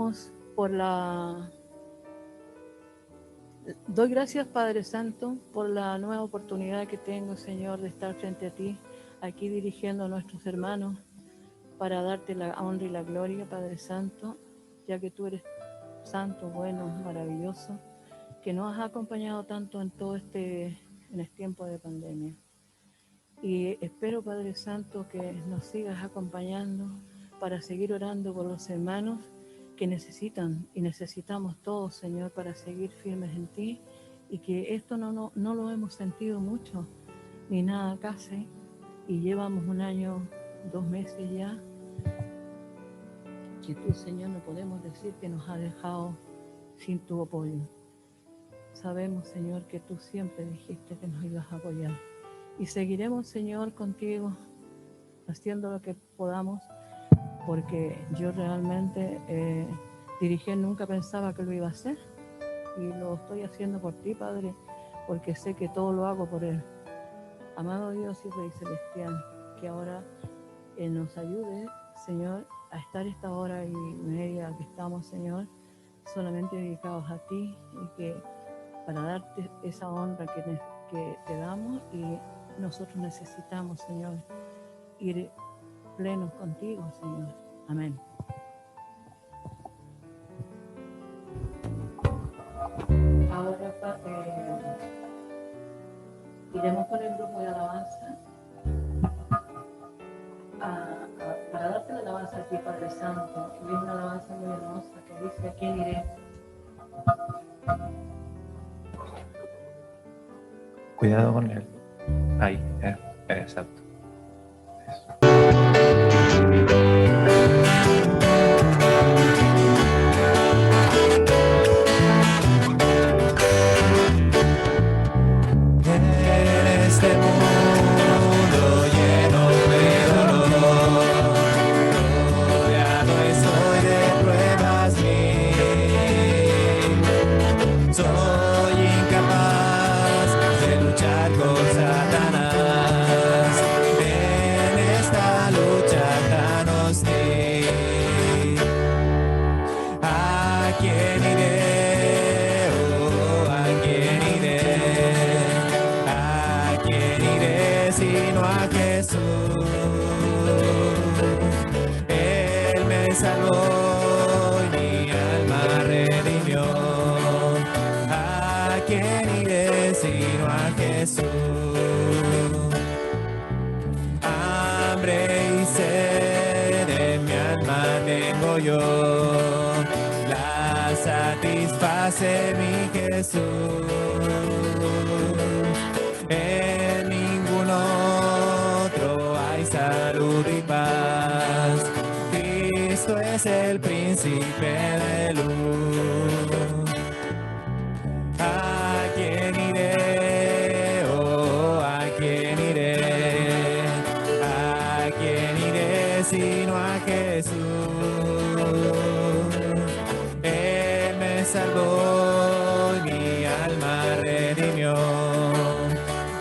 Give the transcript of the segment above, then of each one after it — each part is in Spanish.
oramos por Doy gracias, Padre Santo, por la nueva oportunidad que tengo, Señor, de estar frente a ti, aquí dirigiendo a nuestros hermanos, para darte la honra y la gloria, Padre Santo, ya que tú eres santo, bueno, maravilloso, que nos has acompañado tanto en todo este tiempo de pandemia. Y espero, Padre Santo, que nos sigas acompañando para seguir orando por los hermanos que necesitan y necesitamos todos, Señor, para seguir firmes en ti, y que esto no lo hemos sentido mucho, ni nada casi, y llevamos 1 año, 2 meses ya, que tú, Señor, no podemos decir que nos has dejado sin tu apoyo. Sabemos, Señor, que tú siempre dijiste que nos ibas a apoyar, y seguiremos, Señor, contigo, haciendo lo que podamos, porque yo realmente dirigir nunca pensaba que lo iba a hacer, y lo estoy haciendo por ti, Padre, porque sé que todo lo hago por Él. Amado Dios y Rey Celestial, que ahora nos ayude, Señor, a estar esta hora y media que estamos, Señor, solamente dedicados a ti, y que para darte esa honra que te damos, y nosotros necesitamos, Señor, ir plenos contigo, Señor. Amén. Ahora iremos con el grupo de alabanza para darte la alabanza a ti, Padre Santo. Y es una alabanza muy hermosa que dice: ¿a quién iré? Cuidado con él. Ahí, exacto. Eso. En este mundo lleno de dolor, rodeado estoy de pruebas mil. Soy incapaz de luchar con Satanás en esta lucha tan hostil. ¿A quién iré? Oh, ¿a quién iré? ¿A quién iré sino a Jesús? Él me salvó y mi alma redimió. ¿A quién iré sino a Jesús? Hambre y sed en mi alma tengo yo, la satisface mi Jesús. En ningún otro hay salud y paz. Cristo es el príncipe de luz. ¿A quién iré? Oh, ¿a quién iré? ¿A quién iré sino a Jesús? Él me salvó y mi alma redimió.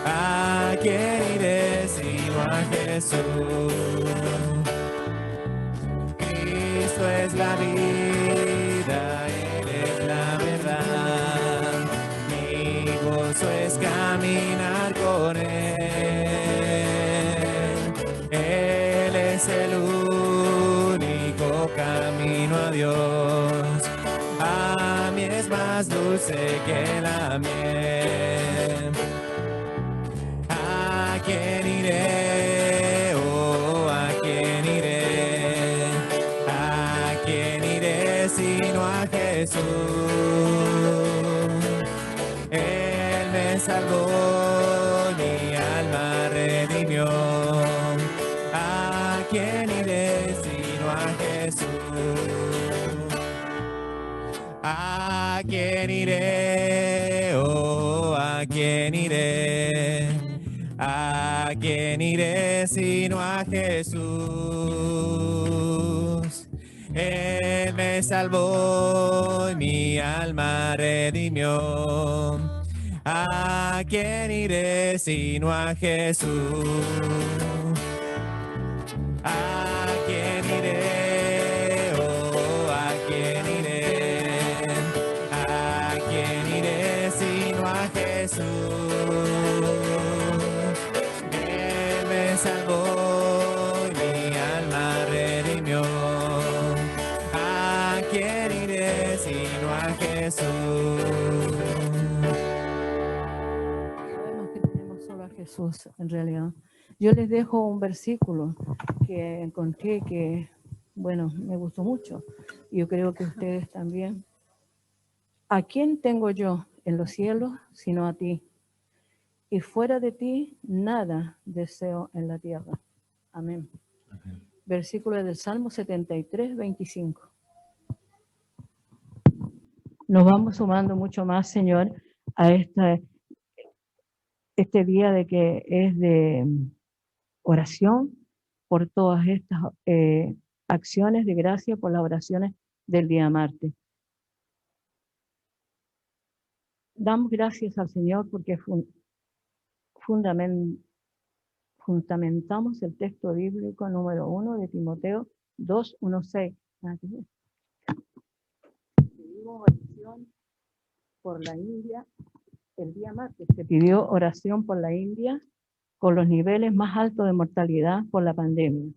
¿A quién iré sino a Jesús? Cristo es la vida, Él es la verdad. Mi gozo es caminar con Él. Él es el único camino a Dios. A mí es más dulce que la miel. ¿A quién iré? Oh, ¿a quién iré? ¿A quién iré sino a Jesús? Él me salvó, mi alma redimió. ¿A quién iré sino a Jesús? ¿A quién iré? Oh, ¿a quién iré? ¿A quién iré sino a Jesús? Él me salvó y mi alma redimió. ¿A quién iré sino a Jesús? ¿A quién iré? Oh, ¿a quién iré? Jesús. Él me salvó y mi alma redimió. ¿A quién iré sino a Jesús? Sabemos que tenemos solo a Jesús, en realidad. Yo les dejo un versículo que encontré que, bueno, me gustó mucho. Y yo creo que ustedes también. ¿A quién tengo yo en los cielos sino a ti? Y fuera de ti nada deseo en la tierra. Amén. Amén. Versículo del Salmo 73, 25. Nos vamos sumando mucho más, Señor, a este día de que es de oración por todas estas acciones de gracia, por las oraciones del día martes. Damos gracias al Señor porque fundamentamos el texto bíblico número 1 de Timoteo 2:1-6. Pedimos oración por la India. El día martes se pidió oración por la India con los niveles más altos de mortalidad por la pandemia.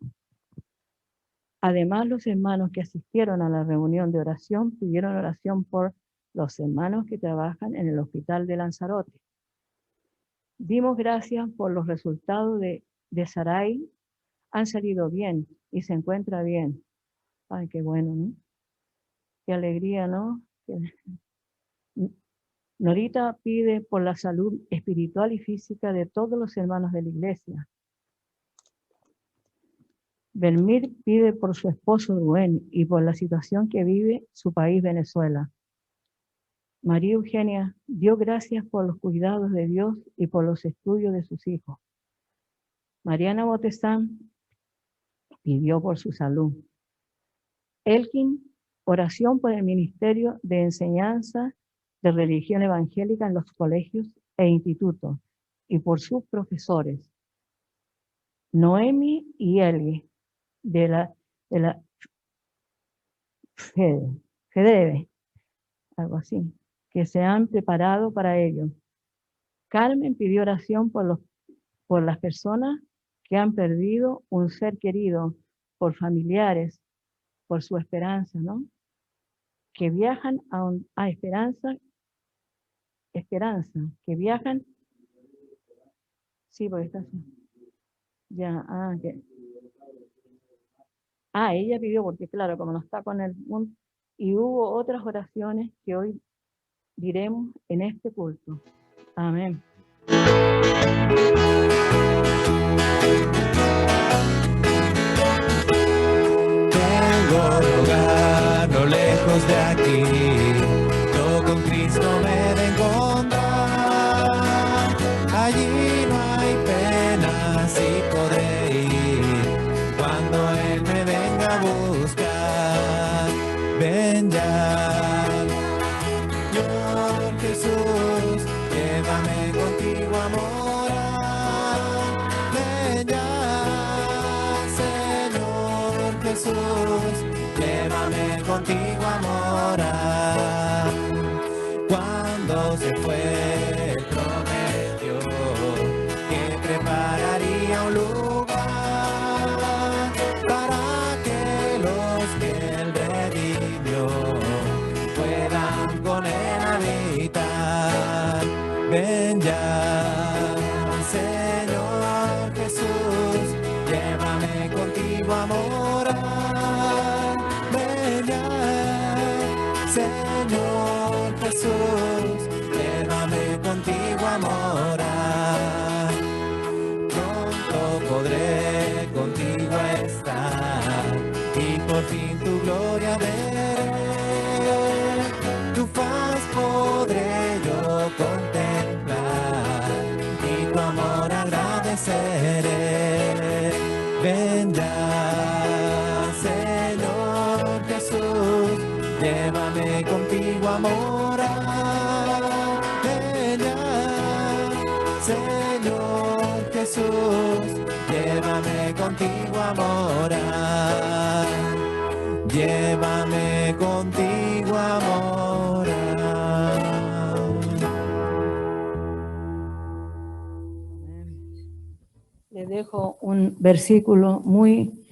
Además, los hermanos que asistieron a la reunión de oración pidieron oración por los hermanos que trabajan en el hospital de Lanzarote. Dimos gracias por los resultados de Sarai. Han salido bien y se encuentra bien. Ay, qué bueno, ¿no? Qué alegría, ¿no? Norita pide por la salud espiritual y física de todos los hermanos de la iglesia. Belmir pide por su esposo Rubén y por la situación que vive su país, Venezuela. María Eugenia dio gracias por los cuidados de Dios y por los estudios de sus hijos. Mariana Botezán pidió por su salud. Elkin, oración por el Ministerio de Enseñanza de Religión Evangélica en los colegios e institutos y por sus profesores. Noemi y Eli de la FEDEVE, algo así, que se han preparado para ello. Carmen pidió oración por las personas que han perdido un ser querido, por familiares, por su esperanza, ¿no? Que viajan a esperanza, que viajan, sí, porque está así. Ya, ella pidió, porque claro, como no está con el mundo, y hubo otras oraciones que hoy diremos en este culto. Amén. Tengo lugar no lejos de aquí, yo con Cristo me de encontrar. Allí no hay penas y podré ir cuando Él me venga a buscar. Ven ya, Señor Jesús, llévame contigo a morar. Ven ya, Señor Jesús, llévame contigo a morar. Cuando se fue, Él prometió que prepararía un lugar para que los que Él redimió puedan con Él habitar. Ven ya, Señor Jesús, llévame contigo a morar. Ven ya, Señor Jesús, llévame contigo a morar. Pronto podré contigo estar y por fin tu gloria veré. Tu faz podré yo contemplar y tu amor agradeceré. Ven ya, Señor Jesús, llévame contigo a morar. Ven ya, Señor Jesús, llévame contigo a morar. Llévame contigo a morar. les dejo un versículo muy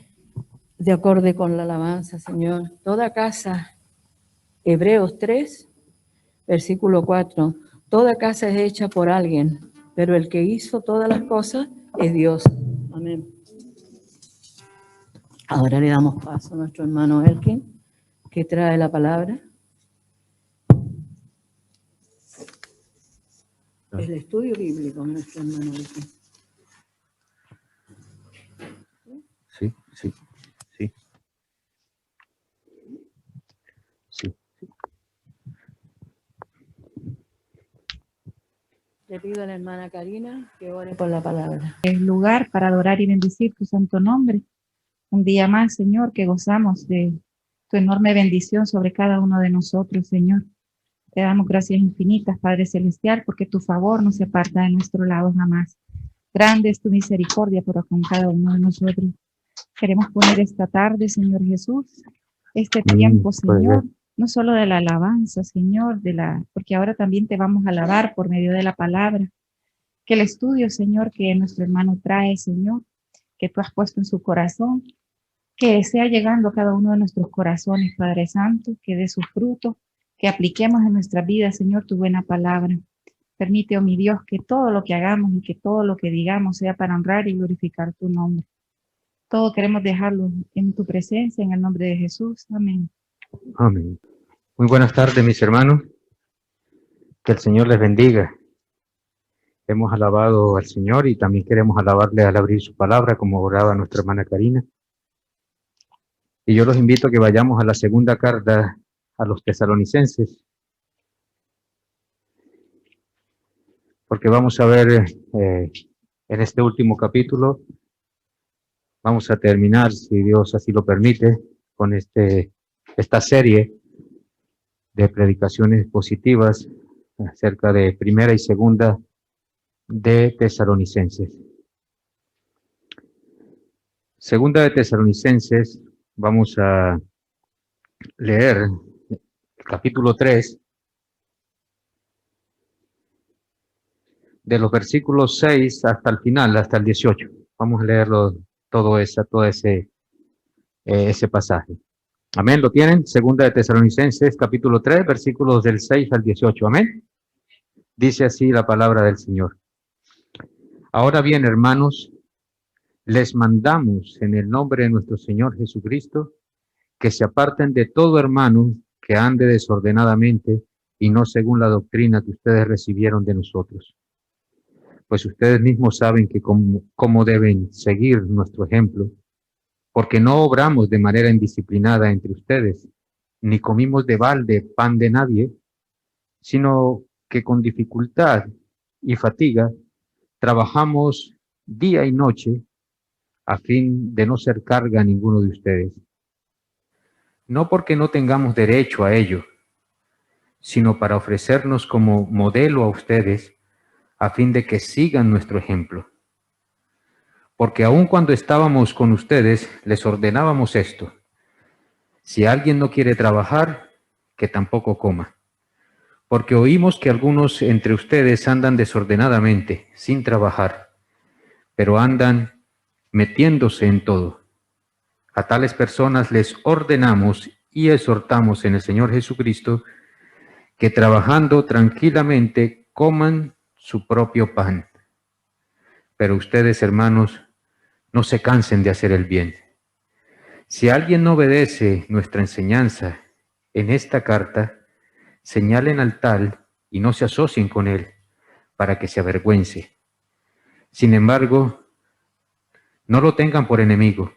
de acorde con la alabanza, Señor. Toda casa, Hebreos 3, versículo 4. Toda casa es hecha por alguien, pero el que hizo todas las cosas es Dios. Amén. Ahora le damos paso a nuestro hermano Elkin, que trae la palabra. El estudio bíblico, nuestro hermano Elkin. Sí. Le pido a la hermana Karina que ore por la palabra. El lugar para adorar y bendecir tu santo nombre. Un día más, Señor, que gozamos de tu enorme bendición sobre cada uno de nosotros, Señor. Te damos gracias infinitas, Padre Celestial, porque tu favor no se aparta de nuestro lado jamás. Grande es tu misericordia para con cada uno de nosotros. Queremos poner esta tarde, Señor Jesús, este tiempo, Señor, no solo de la alabanza, Señor, porque ahora también te vamos a alabar por medio de la palabra. Que el estudio, Señor, que nuestro hermano trae, Señor, que tú has puesto en su corazón, que sea llegando a cada uno de nuestros corazones, Padre Santo, que dé su fruto, que apliquemos en nuestra vida, Señor, tu buena palabra. Permite, oh mi Dios, que todo lo que hagamos y que todo lo que digamos sea para honrar y glorificar tu nombre. Todo queremos dejarlo en tu presencia, en el nombre de Jesús. Amén. Amén. Muy buenas tardes, mis hermanos. Que el Señor les bendiga. Hemos alabado al Señor y también queremos alabarle al abrir su palabra, como oraba nuestra hermana Karina. Y yo los invito a que vayamos a la segunda carta a los tesalonicenses, porque vamos a ver en este último capítulo, vamos a terminar, si Dios así lo permite, con esta serie de predicaciones positivas acerca de primera y segunda de Tesalonicenses. Segunda de Tesalonicenses, vamos a leer el capítulo 3, de los versículos 6 hasta el final, hasta el 18. Vamos a leerlo todo ese pasaje. Amén, ¿lo tienen? Segunda de Tesalonicenses, capítulo 3, versículos del 6 al 18. Amén. Dice así la palabra del Señor. Ahora bien, hermanos, les mandamos en el nombre de nuestro Señor Jesucristo que se aparten de todo hermano que ande desordenadamente y no según la doctrina que ustedes recibieron de nosotros. Pues ustedes mismos saben que cómo deben seguir nuestro ejemplo, porque no obramos de manera indisciplinada entre ustedes, ni comimos de balde pan de nadie, sino que con dificultad y fatiga trabajamos día y noche a fin de no ser carga a ninguno de ustedes. No porque no tengamos derecho a ello, sino para ofrecernos como modelo a ustedes, a fin de que sigan nuestro ejemplo. Porque aun cuando estábamos con ustedes, les ordenábamos esto: si alguien no quiere trabajar, que tampoco coma. Porque oímos que algunos entre ustedes andan desordenadamente, sin trabajar, pero andan metiéndose en todo. A tales personas les ordenamos y exhortamos en el Señor Jesucristo que trabajando tranquilamente coman su propio pan. Pero ustedes, hermanos, no se cansen de hacer el bien. Si alguien no obedece nuestra enseñanza en esta carta, señalen al tal y no se asocien con él, para que se avergüence. Sin embargo, no lo tengan por enemigo,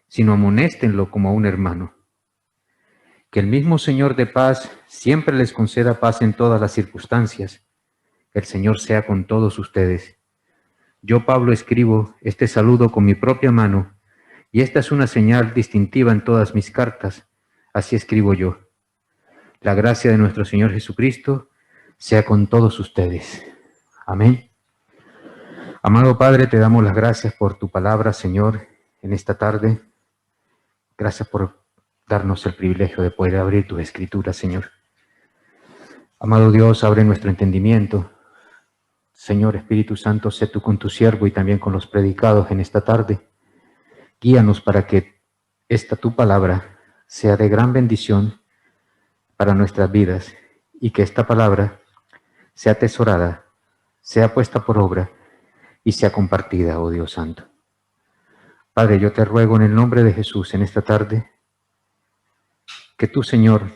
sino amonéstenlo como a un hermano. Que el mismo Señor de paz siempre les conceda paz en todas las circunstancias. El Señor sea con todos ustedes. Yo, Pablo, escribo este saludo con mi propia mano, y esta es una señal distintiva en todas mis cartas. Así escribo yo. La gracia de nuestro Señor Jesucristo sea con todos ustedes. Amén. Amado Padre, te damos las gracias por tu palabra, Señor, en esta tarde. Gracias por darnos el privilegio de poder abrir tus escrituras, Señor. Amado Dios, abre nuestro entendimiento. Señor Espíritu Santo, sé tú con tu siervo y también con los predicados en esta tarde. Guíanos para que esta tu palabra sea de gran bendición para nuestras vidas y que esta palabra sea atesorada, sea puesta por obra y sea compartida, oh Dios Santo. Padre, yo te ruego en el nombre de Jesús en esta tarde que tú, Señor,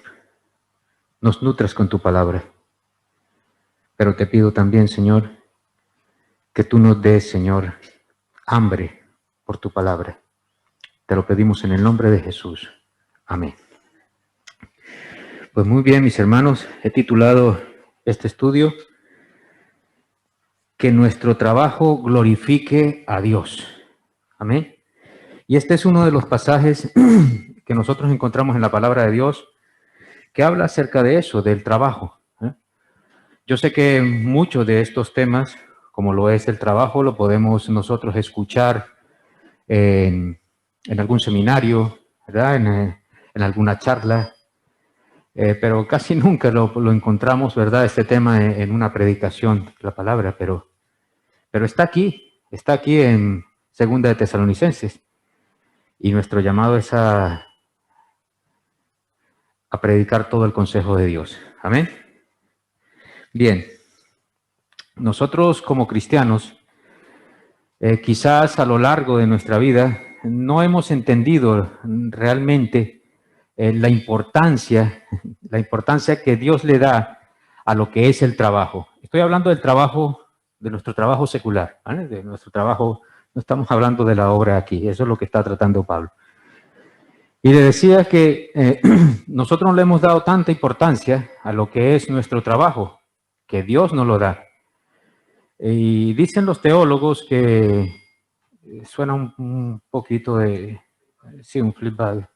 nos nutras con tu palabra. Pero te pido también, Señor, que tú nos des, Señor, hambre por tu palabra. Te lo pedimos en el nombre de Jesús. Amén. Pues muy bien, mis hermanos, he titulado este estudio Que nuestro trabajo glorifique a Dios. Amén. Y este es uno de los pasajes que nosotros encontramos en la palabra de Dios que habla acerca de eso, del trabajo. Yo sé que muchos de estos temas, como lo es el trabajo, lo podemos nosotros escuchar en algún seminario, ¿verdad? En alguna charla, pero casi nunca lo encontramos, ¿verdad? Este tema en una predicación, la palabra, pero está aquí en 2 de Tesalonicenses, y nuestro llamado es a predicar todo el consejo de Dios. Amén. Bien, nosotros como cristianos, quizás a lo largo de nuestra vida, no hemos entendido realmente la importancia que Dios le da a lo que es el trabajo. Estoy hablando del trabajo, de nuestro trabajo secular, ¿vale? De nuestro trabajo, no estamos hablando de la obra aquí, eso es lo que está tratando Pablo. Y le decía que nosotros no le hemos dado tanta importancia a lo que es nuestro trabajo, que Dios nos lo da. Y dicen los teólogos que suena un poquito de, sí, un flipbag,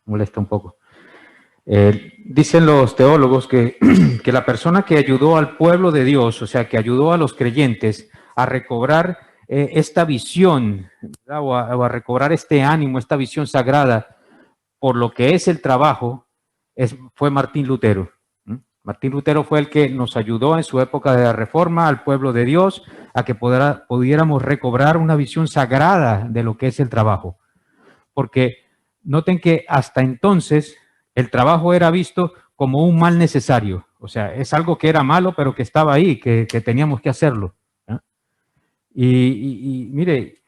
molesta un poco. Dicen los teólogos que la persona que ayudó al pueblo de Dios, o sea, que ayudó a los creyentes a recobrar esta visión, ¿verdad? o a recobrar este ánimo, esta visión sagrada por lo que es el trabajo, fue Martín Lutero. Martín Lutero fue el que nos ayudó en su época de la Reforma al pueblo de Dios a que pudiéramos recobrar una visión sagrada de lo que es el trabajo. Porque noten que hasta entonces el trabajo era visto como un mal necesario. O sea, es algo que era malo, pero que estaba ahí, que teníamos que hacerlo. Y mire,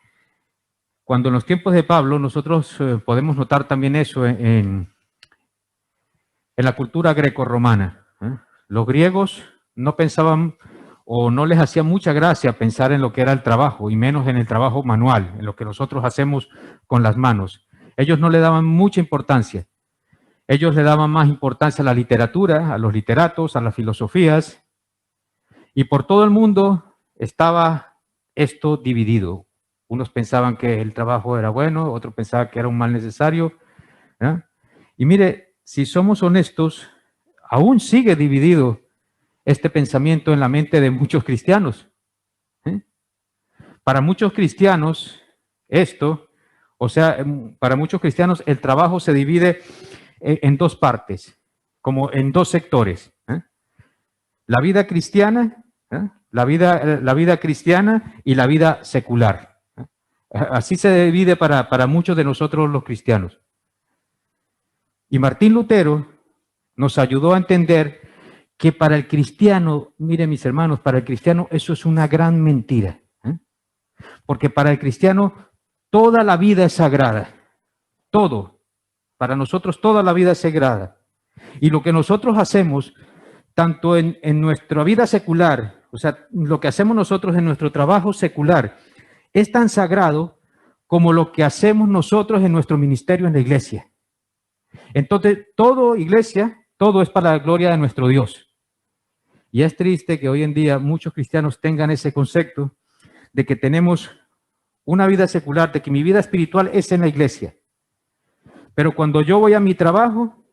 cuando en los tiempos de Pablo nosotros podemos notar también eso en la cultura grecorromana. Los griegos no pensaban o no les hacía mucha gracia pensar en lo que era el trabajo, y menos en el trabajo manual, en lo que nosotros hacemos con las manos. Ellos no le daban mucha importancia. Ellos le daban más importancia a la literatura, a los literatos, a las filosofías, y por todo el mundo estaba esto dividido. Unos pensaban que el trabajo era bueno, otros pensaban que era un mal necesario. Y mire, si somos honestos, aún sigue dividido este pensamiento en la mente de muchos cristianos. Para muchos cristianos, para muchos cristianos el trabajo se divide en dos partes, como en dos sectores. La vida cristiana, la vida cristiana y la vida secular. Así se divide para muchos de nosotros los cristianos. Y Martín Lutero nos ayudó a entender que para el cristiano, miren mis hermanos, para el cristiano eso es una gran mentira. Porque para el cristiano toda la vida es sagrada. Todo. Para nosotros toda la vida es sagrada. Y lo que nosotros hacemos, tanto en nuestra vida secular, o sea, lo que hacemos nosotros en nuestro trabajo secular, es tan sagrado como lo que hacemos nosotros en nuestro ministerio en la iglesia. Entonces, todo iglesia, todo es para la gloria de nuestro Dios. Y es triste que hoy en día muchos cristianos tengan ese concepto de que tenemos una vida secular, de que mi vida espiritual es en la iglesia. Pero cuando yo voy a mi trabajo,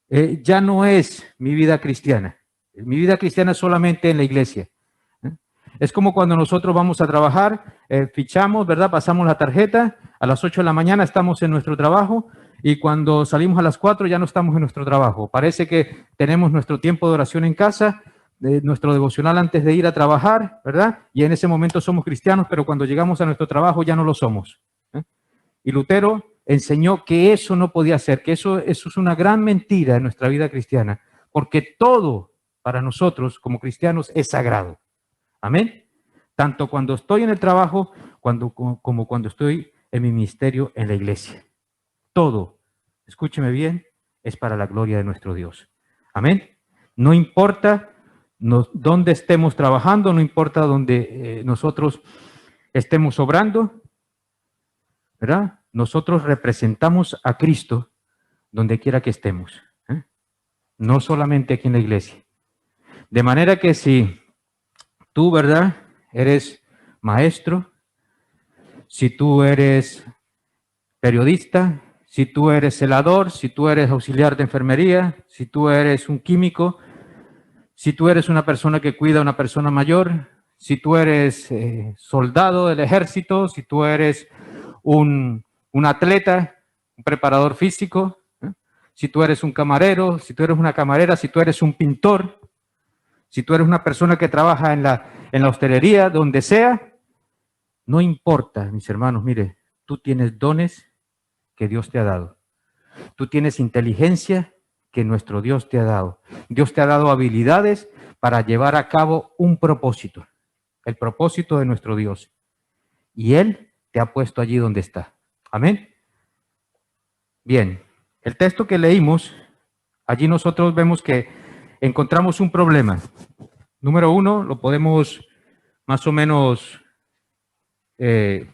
ya no es mi vida cristiana. Mi vida cristiana es solamente en la iglesia. Es como cuando nosotros vamos a trabajar, fichamos, ¿verdad? Pasamos la tarjeta, a las 8 de la mañana estamos en nuestro trabajo y cuando salimos a las 4 ya no estamos en nuestro trabajo. Parece que tenemos nuestro tiempo de oración en casa, nuestro devocional antes de ir a trabajar, ¿verdad? Y en ese momento somos cristianos, pero cuando llegamos a nuestro trabajo ya no lo somos. Y Lutero enseñó que eso no podía ser, que eso es una gran mentira en nuestra vida cristiana, porque todo para nosotros como cristianos es sagrado. Amén. Tanto cuando estoy en el trabajo como cuando estoy en mi ministerio en la iglesia. Todo, escúcheme bien, es para la gloria de nuestro Dios. Amén. No importa dónde estemos trabajando, no importa dónde nosotros estemos obrando, ¿verdad? Nosotros representamos a Cristo donde quiera que estemos, no solamente aquí en la iglesia. De manera que si tú, ¿verdad?, eres maestro, si tú eres periodista, si tú eres celador, si tú eres auxiliar de enfermería, si tú eres un químico, si tú eres una persona que cuida a una persona mayor, si tú eres soldado del ejército, si tú eres un atleta, un preparador físico, si tú eres un camarero, si tú eres una camarera, si tú eres un pintor, si tú eres una persona que trabaja en la hostelería, donde sea, no importa, mis hermanos, mire, tú tienes dones que Dios te ha dado. Tú tienes inteligencia que nuestro Dios te ha dado. Dios te ha dado habilidades para llevar a cabo un propósito, el propósito de nuestro Dios. Y Él te ha puesto allí donde está. Amén. Bien, el texto que leímos, allí nosotros vemos que encontramos un problema. Número uno, lo podemos más o menos, lo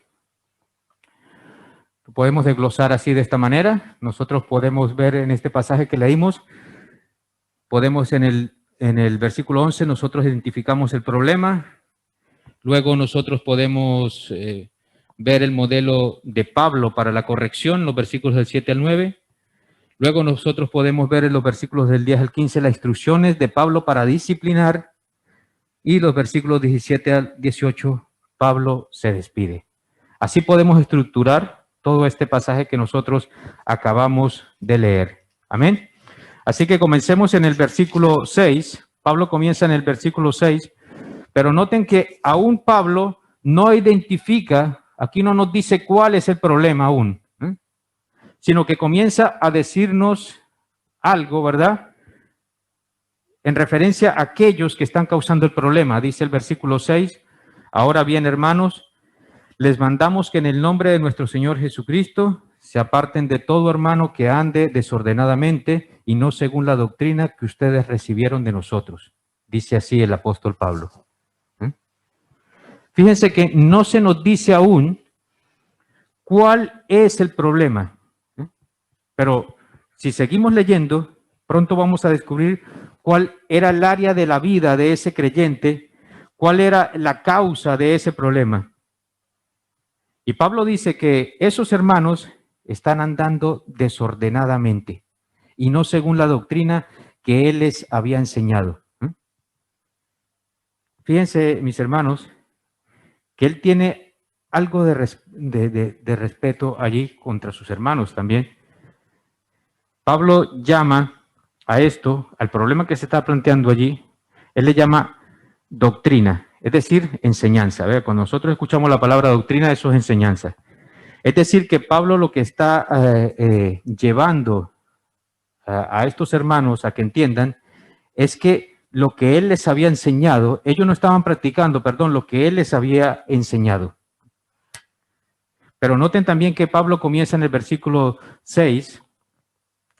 podemos desglosar así de esta manera. Nosotros podemos ver en este pasaje que leímos, podemos en el versículo 11, nosotros identificamos el problema. Luego nosotros podemos ver el modelo de Pablo para la corrección, los versículos del 7 al 9. Luego nosotros podemos ver en los versículos del 10 al 15 las instrucciones de Pablo para disciplinar. Y los versículos 17 al 18, Pablo se despide. Así podemos estructurar todo este pasaje que nosotros acabamos de leer. Amén. Así que comencemos en el versículo 6. Pablo comienza en el versículo 6, pero noten que aún Pablo no identifica, aquí no nos dice cuál es el problema aún, sino que comienza a decirnos algo, ¿verdad?, en referencia a aquellos que están causando el problema. Dice el versículo 6, ahora bien, hermanos, les mandamos que en el nombre de nuestro Señor Jesucristo se aparten de todo hermano que ande desordenadamente y no según la doctrina que ustedes recibieron de nosotros. Dice así el apóstol Pablo. Fíjense que no se nos dice aún cuál es el problema, pero si seguimos leyendo, pronto vamos a descubrir cuál era el área de la vida de ese creyente, cuál era la causa de ese problema. Y Pablo dice que esos hermanos están andando desordenadamente y no según la doctrina que él les había enseñado. Fíjense, mis hermanos, que él tiene algo de respeto allí contra sus hermanos también. Pablo llama a esto, al problema que se está planteando allí, él le llama doctrina, es decir, enseñanza. Cuando nosotros escuchamos la palabra doctrina, eso es enseñanza. Es decir, que Pablo lo que está llevando a estos hermanos a que entiendan es que lo que él les había enseñado, ellos no estaban practicando, lo que él les había enseñado. Pero noten también que Pablo comienza en el versículo 6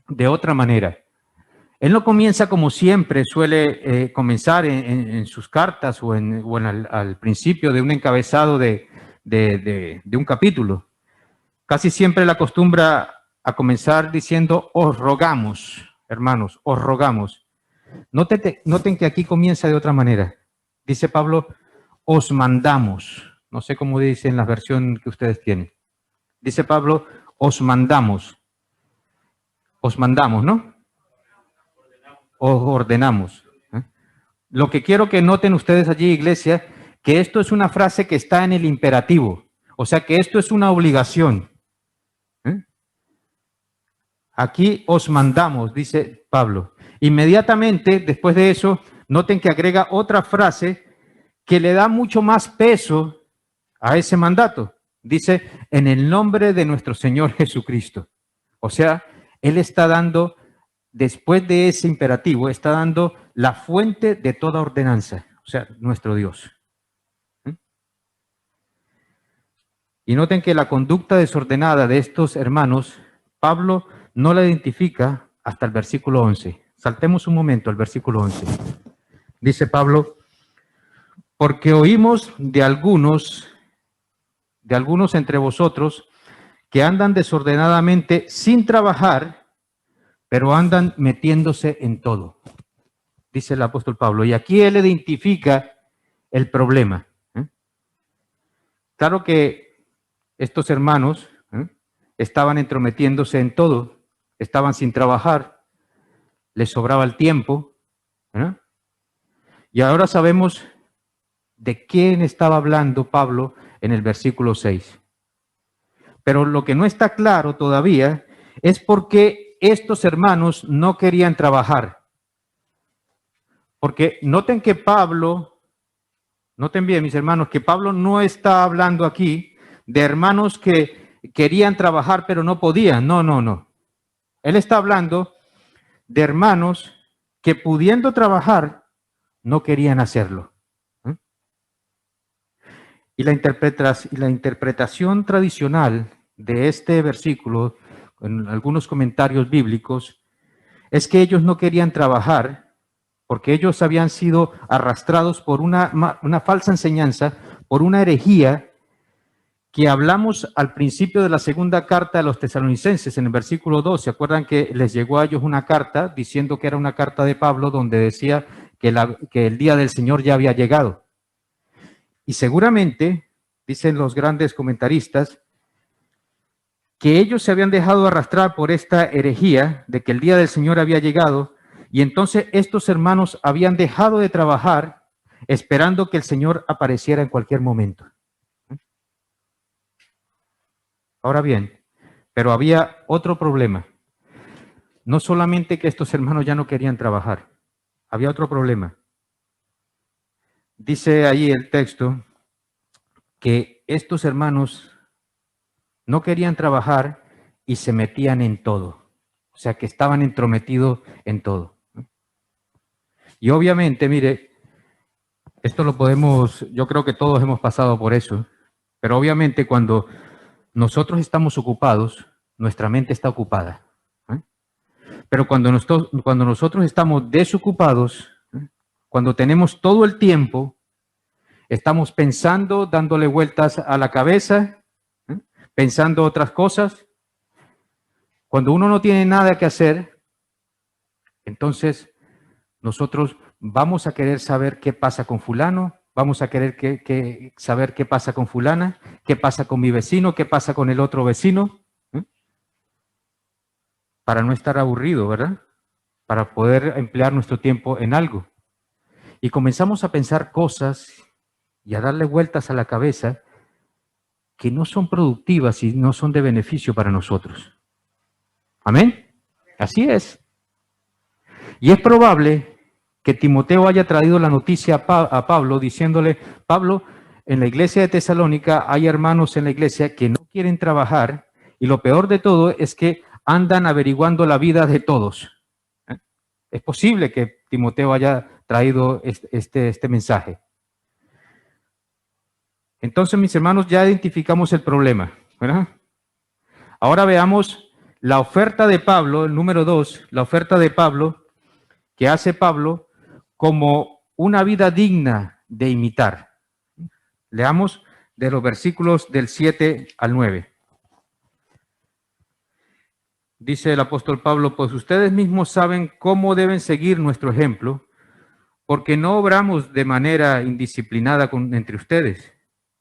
de otra manera. Él no comienza como siempre suele comenzar en sus cartas o al principio de un encabezado de un capítulo. Casi siempre la acostumbra a comenzar diciendo, os rogamos, hermanos, os rogamos. Noten que aquí comienza de otra manera. Dice Pablo, os mandamos. No sé cómo dice en la versión que ustedes tienen. Dice Pablo, os mandamos. Os mandamos, ¿no? Os ordenamos. Lo que quiero que noten ustedes allí, iglesia, que esto es una frase que está en el imperativo. O sea que esto es una obligación. Aquí os mandamos, dice Pablo. Inmediatamente después de eso noten que agrega otra frase que le da mucho más peso a ese mandato. Dice, en el nombre de nuestro Señor Jesucristo. O sea, Él está dando, después de ese imperativo, está dando la fuente de toda ordenanza, o sea, nuestro Dios. Y noten que la conducta desordenada de estos hermanos, Pablo no la identifica hasta el versículo 11. Saltemos un momento al versículo 11. Dice Pablo, porque oímos de algunos entre vosotros que andan desordenadamente sin trabajar, pero andan metiéndose en todo. Dice el apóstol Pablo. Y aquí él identifica el problema. Claro que estos hermanos estaban entrometiéndose en todo, estaban sin trabajar, les sobraba el tiempo. Y ahora sabemos de quién estaba hablando Pablo en el versículo 6. Pero lo que no está claro todavía es por qué estos hermanos no querían trabajar. Porque noten que Pablo, noten bien mis hermanos, que Pablo no está hablando aquí de hermanos que querían trabajar pero no podían. No, no, no. Él está hablando de hermanos que pudiendo trabajar no querían hacerlo. Y la interpretación tradicional de este versículo, en algunos comentarios bíblicos, es que ellos no querían trabajar porque ellos habían sido arrastrados por una falsa enseñanza, por una herejía que hablamos al principio de la segunda carta a los tesalonicenses, en el versículo 2. ¿Se acuerdan que les llegó a ellos una carta diciendo que era una carta de Pablo donde decía que el día del Señor ya había llegado? Y seguramente, dicen los grandes comentaristas, que ellos se habían dejado arrastrar por esta herejía de que el día del Señor había llegado, y entonces estos hermanos habían dejado de trabajar esperando que el Señor apareciera en cualquier momento. Ahora bien, pero había otro problema. No solamente que estos hermanos ya no querían trabajar, había otro problema. Dice ahí el texto que estos hermanos no querían trabajar y se metían en todo. O sea, que estaban entrometidos en todo. Y obviamente, mire, esto lo podemos, yo creo que todos hemos pasado por eso, pero obviamente cuando nosotros estamos ocupados, nuestra mente está ocupada. Pero cuando nosotros estamos desocupados, cuando tenemos todo el tiempo, estamos pensando, dándole vueltas a la cabeza, pensando otras cosas. Cuando uno no tiene nada que hacer, entonces nosotros vamos a querer saber qué pasa con fulano, vamos a querer saber qué pasa con fulana, qué pasa con mi vecino, qué pasa con el otro vecino, para no estar aburrido, ¿verdad? Para poder emplear nuestro tiempo en algo. Y comenzamos a pensar cosas y a darle vueltas a la cabeza que no son productivas y no son de beneficio para nosotros. ¿Amén? Así es. Y es probable que Timoteo haya traído la noticia a Pablo diciéndole, Pablo, en la iglesia de Tesalónica hay hermanos en la iglesia que no quieren trabajar y lo peor de todo es que andan averiguando la vida de todos. Es posible que Timoteo haya traído este mensaje. Entonces, mis hermanos, ya identificamos el problema, ¿verdad? Ahora veamos la oferta de Pablo, el número 2, la oferta de Pablo, que hace Pablo como una vida digna de imitar. Leamos de los versículos del 7 al 9. Dice el apóstol Pablo, pues ustedes mismos saben cómo deben seguir nuestro ejemplo, porque no obramos de manera indisciplinada entre ustedes,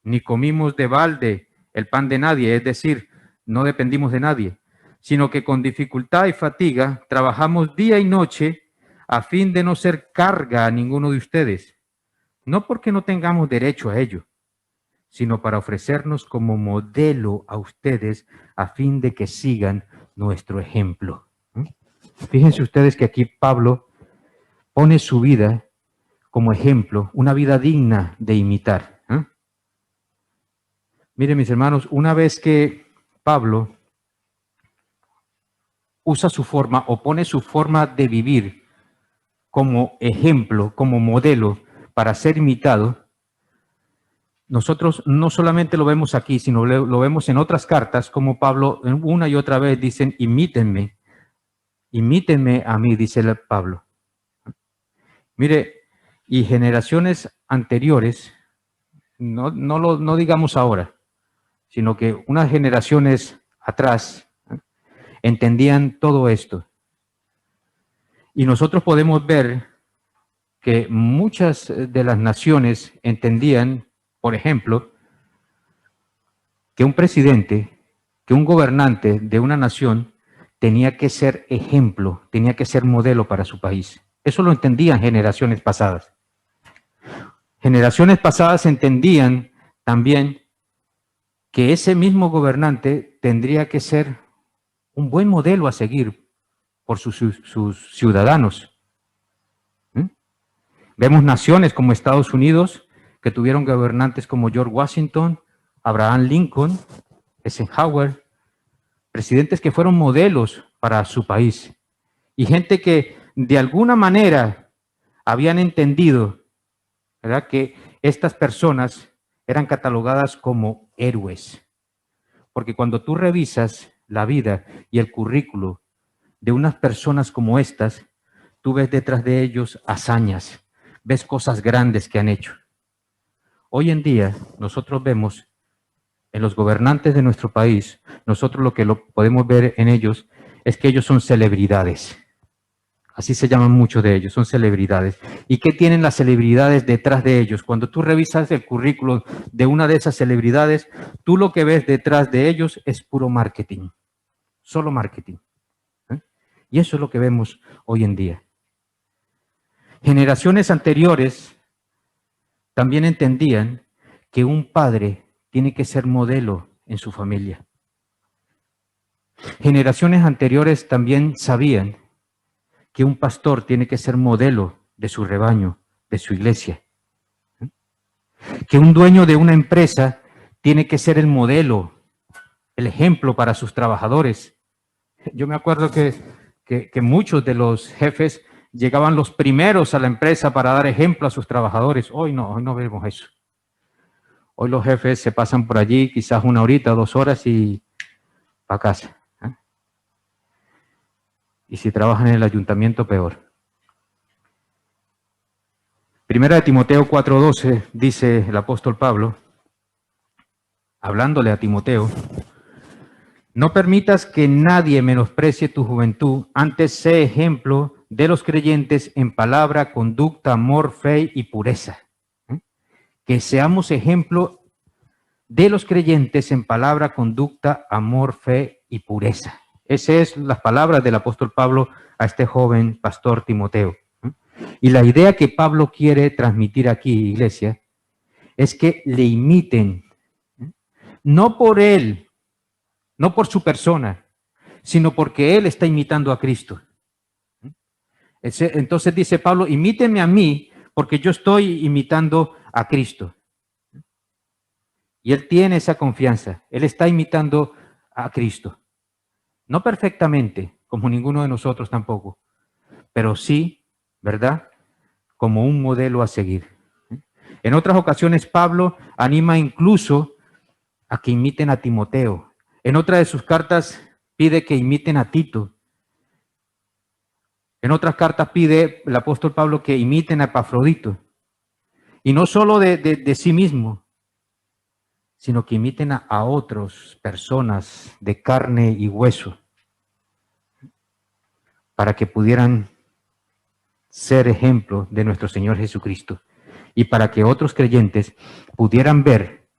ni comimos de balde el pan de nadie, es decir, no dependimos de nadie, sino que con dificultad y fatiga trabajamos día y noche a fin de no ser carga a ninguno de ustedes, no porque no tengamos derecho a ello, sino para ofrecernos como modelo a ustedes a fin de que sigan nuestro ejemplo. Fíjense ustedes que aquí Pablo pone su vida como ejemplo, una vida digna de imitar. Miren, mis hermanos, una vez que Pablo usa su forma o pone su forma de vivir como ejemplo, como modelo para ser imitado, nosotros no solamente lo vemos aquí, sino lo vemos en otras cartas, como Pablo una y otra vez dicen, imítenme a mí, dice Pablo. Mire, y generaciones anteriores, no digamos ahora, sino que unas generaciones atrás entendían todo esto. Y nosotros podemos ver que muchas de las naciones entendían, por ejemplo, que un presidente, que un gobernante de una nación tenía que ser ejemplo, tenía que ser modelo para su país. Eso lo entendían generaciones pasadas. Generaciones pasadas entendían también que ese mismo gobernante tendría que ser un buen modelo a seguir por sus ciudadanos. Vemos naciones como Estados Unidos, que tuvieron gobernantes como George Washington, Abraham Lincoln, Eisenhower, presidentes que fueron modelos para su país. Y gente que de alguna manera habían entendido, ¿verdad?, que estas personas eran catalogadas como héroes. Porque cuando tú revisas la vida y el currículo de unas personas como estas, tú ves detrás de ellos hazañas, ves cosas grandes que han hecho. Hoy en día nosotros vemos en los gobernantes de nuestro país, nosotros lo que podemos ver en ellos es que ellos son celebridades. Así se llaman muchos de ellos, son celebridades. ¿Y qué tienen las celebridades detrás de ellos? Cuando tú revisas el currículo de una de esas celebridades, tú lo que ves detrás de ellos es puro marketing, solo marketing. Y eso es lo que vemos hoy en día. Generaciones anteriores también entendían que un padre tiene que ser modelo en su familia. Generaciones anteriores también sabían que un pastor tiene que ser modelo de su rebaño, de su iglesia. Que un dueño de una empresa tiene que ser el modelo, el ejemplo para sus trabajadores. Yo me acuerdo que muchos de los jefes llegaban los primeros a la empresa para dar ejemplo a sus trabajadores. Hoy no vemos eso. Hoy los jefes se pasan por allí quizás 1 horita, 2 horas y para casa. Y si trabajan en el ayuntamiento, peor. Primera de Timoteo 4:12 dice el apóstol Pablo, hablándole a Timoteo, no permitas que nadie menosprecie tu juventud, antes sé ejemplo de los creyentes en palabra, conducta, amor, fe y pureza. Que seamos ejemplo de los creyentes en palabra, conducta, amor, fe y pureza. Esas es las palabras del apóstol Pablo a este joven pastor Timoteo. Y la idea que Pablo quiere transmitir aquí, iglesia, es que le imiten, no por él, no por su persona, sino porque él está imitando a Cristo. Entonces dice Pablo, imítenme a mí porque yo estoy imitando a Cristo. Y él tiene esa confianza, él está imitando a Cristo. No perfectamente, como ninguno de nosotros tampoco, pero sí, ¿verdad?, como un modelo a seguir. En otras ocasiones Pablo anima incluso a que imiten a Timoteo. En otra de sus cartas pide que imiten a Tito. En otras cartas pide el apóstol Pablo que imiten a Epafrodito. Y no solo de sí mismo, sino que imiten a otras personas de carne y hueso, para que pudieran ser ejemplo de nuestro Señor Jesucristo y para que otros creyentes pudieran ver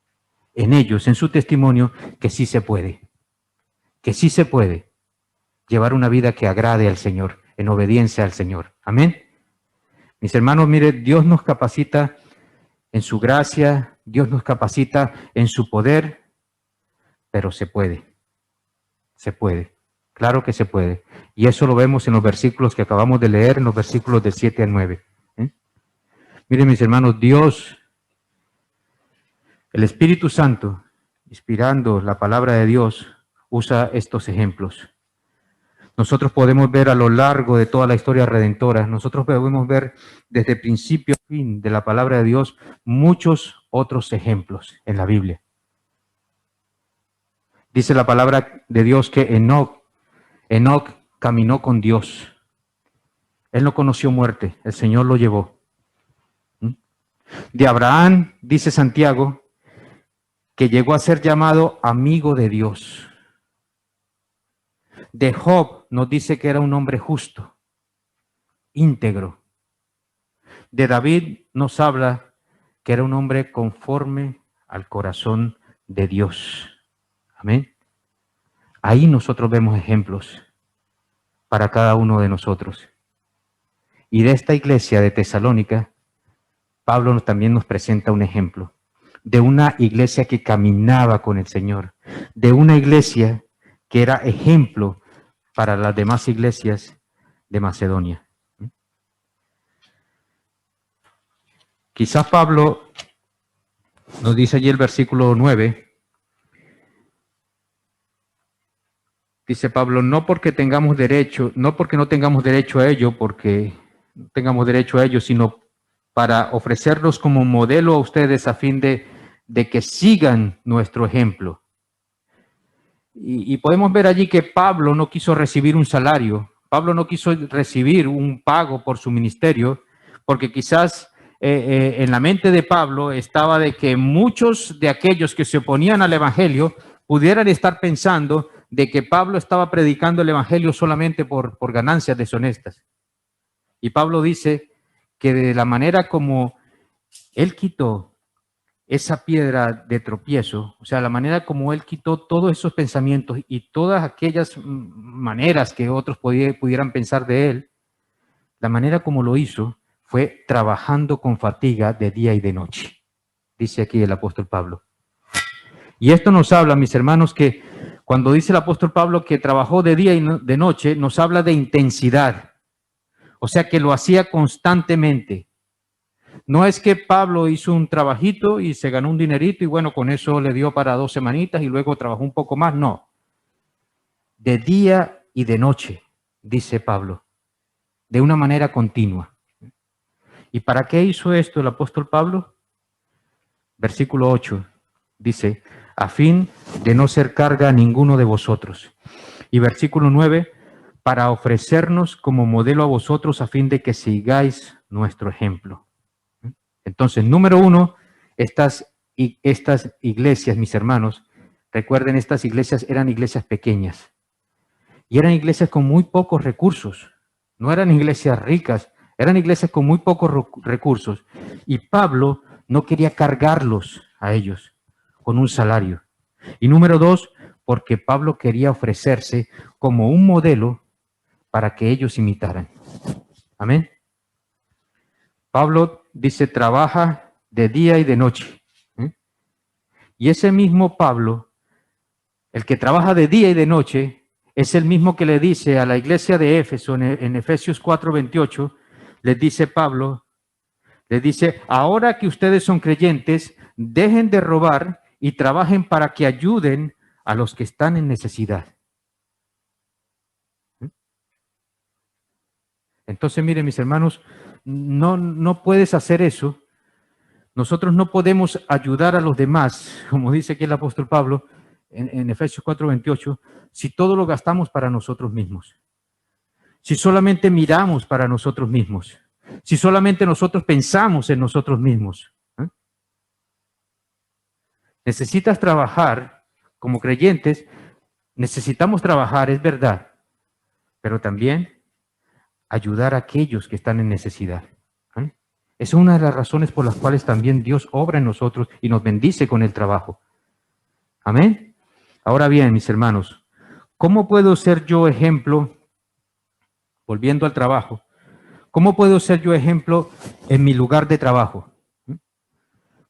en ellos, en su testimonio, que sí se puede llevar una vida que agrade al Señor, en obediencia al Señor. Amén. Mis hermanos, mire, Dios nos capacita en su gracia, Dios nos capacita en su poder, pero se puede, claro que se puede. Y eso lo vemos en los versículos que acabamos de leer, en los versículos del 7 al 9. Miren, mis hermanos, Dios, el Espíritu Santo, inspirando la palabra de Dios, usa estos ejemplos. Nosotros podemos ver a lo largo de toda la historia redentora, nosotros podemos ver desde principio a fin de la palabra de Dios muchos otros ejemplos en la Biblia. Dice la palabra de Dios que Enoc caminó con Dios. Él no conoció muerte, el Señor lo llevó. De Abraham, dice Santiago, que llegó a ser llamado amigo de Dios. De Job nos dice que era un hombre justo, íntegro. De David nos habla que era un hombre conforme al corazón de Dios. Amén. Ahí nosotros vemos ejemplos para cada uno de nosotros. Y de esta iglesia de Tesalónica, Pablo también nos presenta un ejemplo de una iglesia que caminaba con el Señor, de una iglesia que era ejemplo para las demás iglesias de Macedonia. Quizás Pablo nos dice allí el versículo 9, dice Pablo, no porque no tengamos derecho a ello, sino para ofrecerlos como modelo a ustedes a fin de que sigan nuestro ejemplo. Y podemos ver allí que Pablo no quiso recibir un salario, Pablo no quiso recibir un pago por su ministerio, porque quizás en la mente de Pablo estaba de que muchos de aquellos que se oponían al evangelio pudieran estar pensando de que Pablo estaba predicando el evangelio solamente por ganancias deshonestas. Y Pablo dice que de la manera como él quitó esa piedra de tropiezo, o sea, la manera como él quitó todos esos pensamientos y todas aquellas maneras que otros pudieran pensar de él, la manera como lo hizo fue trabajando con fatiga de día y de noche, dice aquí el apóstol Pablo. Y esto nos habla, mis hermanos, que cuando dice el apóstol Pablo que trabajó de día y de noche, nos habla de intensidad, o sea, que lo hacía constantemente. No es que Pablo hizo un trabajito y se ganó un dinerito y bueno, con eso le dio para 2 semanitas y luego trabajó un poco más. No. De día y de noche, dice Pablo, de una manera continua. ¿Y para qué hizo esto el apóstol Pablo? Versículo 8 dice, a fin de no ser carga a ninguno de vosotros. Y versículo 9, para ofrecernos como modelo a vosotros a fin de que sigáis nuestro ejemplo. Entonces, número 1, estas iglesias, mis hermanos, recuerden, estas iglesias eran iglesias pequeñas y eran iglesias con muy pocos recursos, no eran iglesias ricas, eran iglesias con muy pocos recursos y Pablo no quería cargarlos a ellos con un salario. Y número 2, porque Pablo quería ofrecerse como un modelo para que ellos imitaran. Amén. Pablo dice, trabaja de día y de noche. Y ese mismo Pablo, el que trabaja de día y de noche, es el mismo que le dice a la iglesia de Éfeso, en Efesios 4:28, les dice Pablo, les dice, ahora que ustedes son creyentes, dejen de robar y trabajen para que ayuden a los que están en necesidad. Entonces, miren, mis hermanos, no puedes hacer eso. Nosotros no podemos ayudar a los demás, como dice aquí el apóstol Pablo en Efesios 4:28, si todo lo gastamos para nosotros mismos. Si solamente miramos para nosotros mismos. Si solamente nosotros pensamos en nosotros mismos. Necesitas trabajar como creyentes, necesitamos trabajar, es verdad, pero también ayudar a aquellos que están en necesidad. Esa es una de las razones por las cuales también Dios obra en nosotros y nos bendice con el trabajo. Amén. Ahora bien, mis hermanos, ¿cómo puedo ser yo ejemplo, volviendo al trabajo, cómo puedo ser yo ejemplo en mi lugar de trabajo?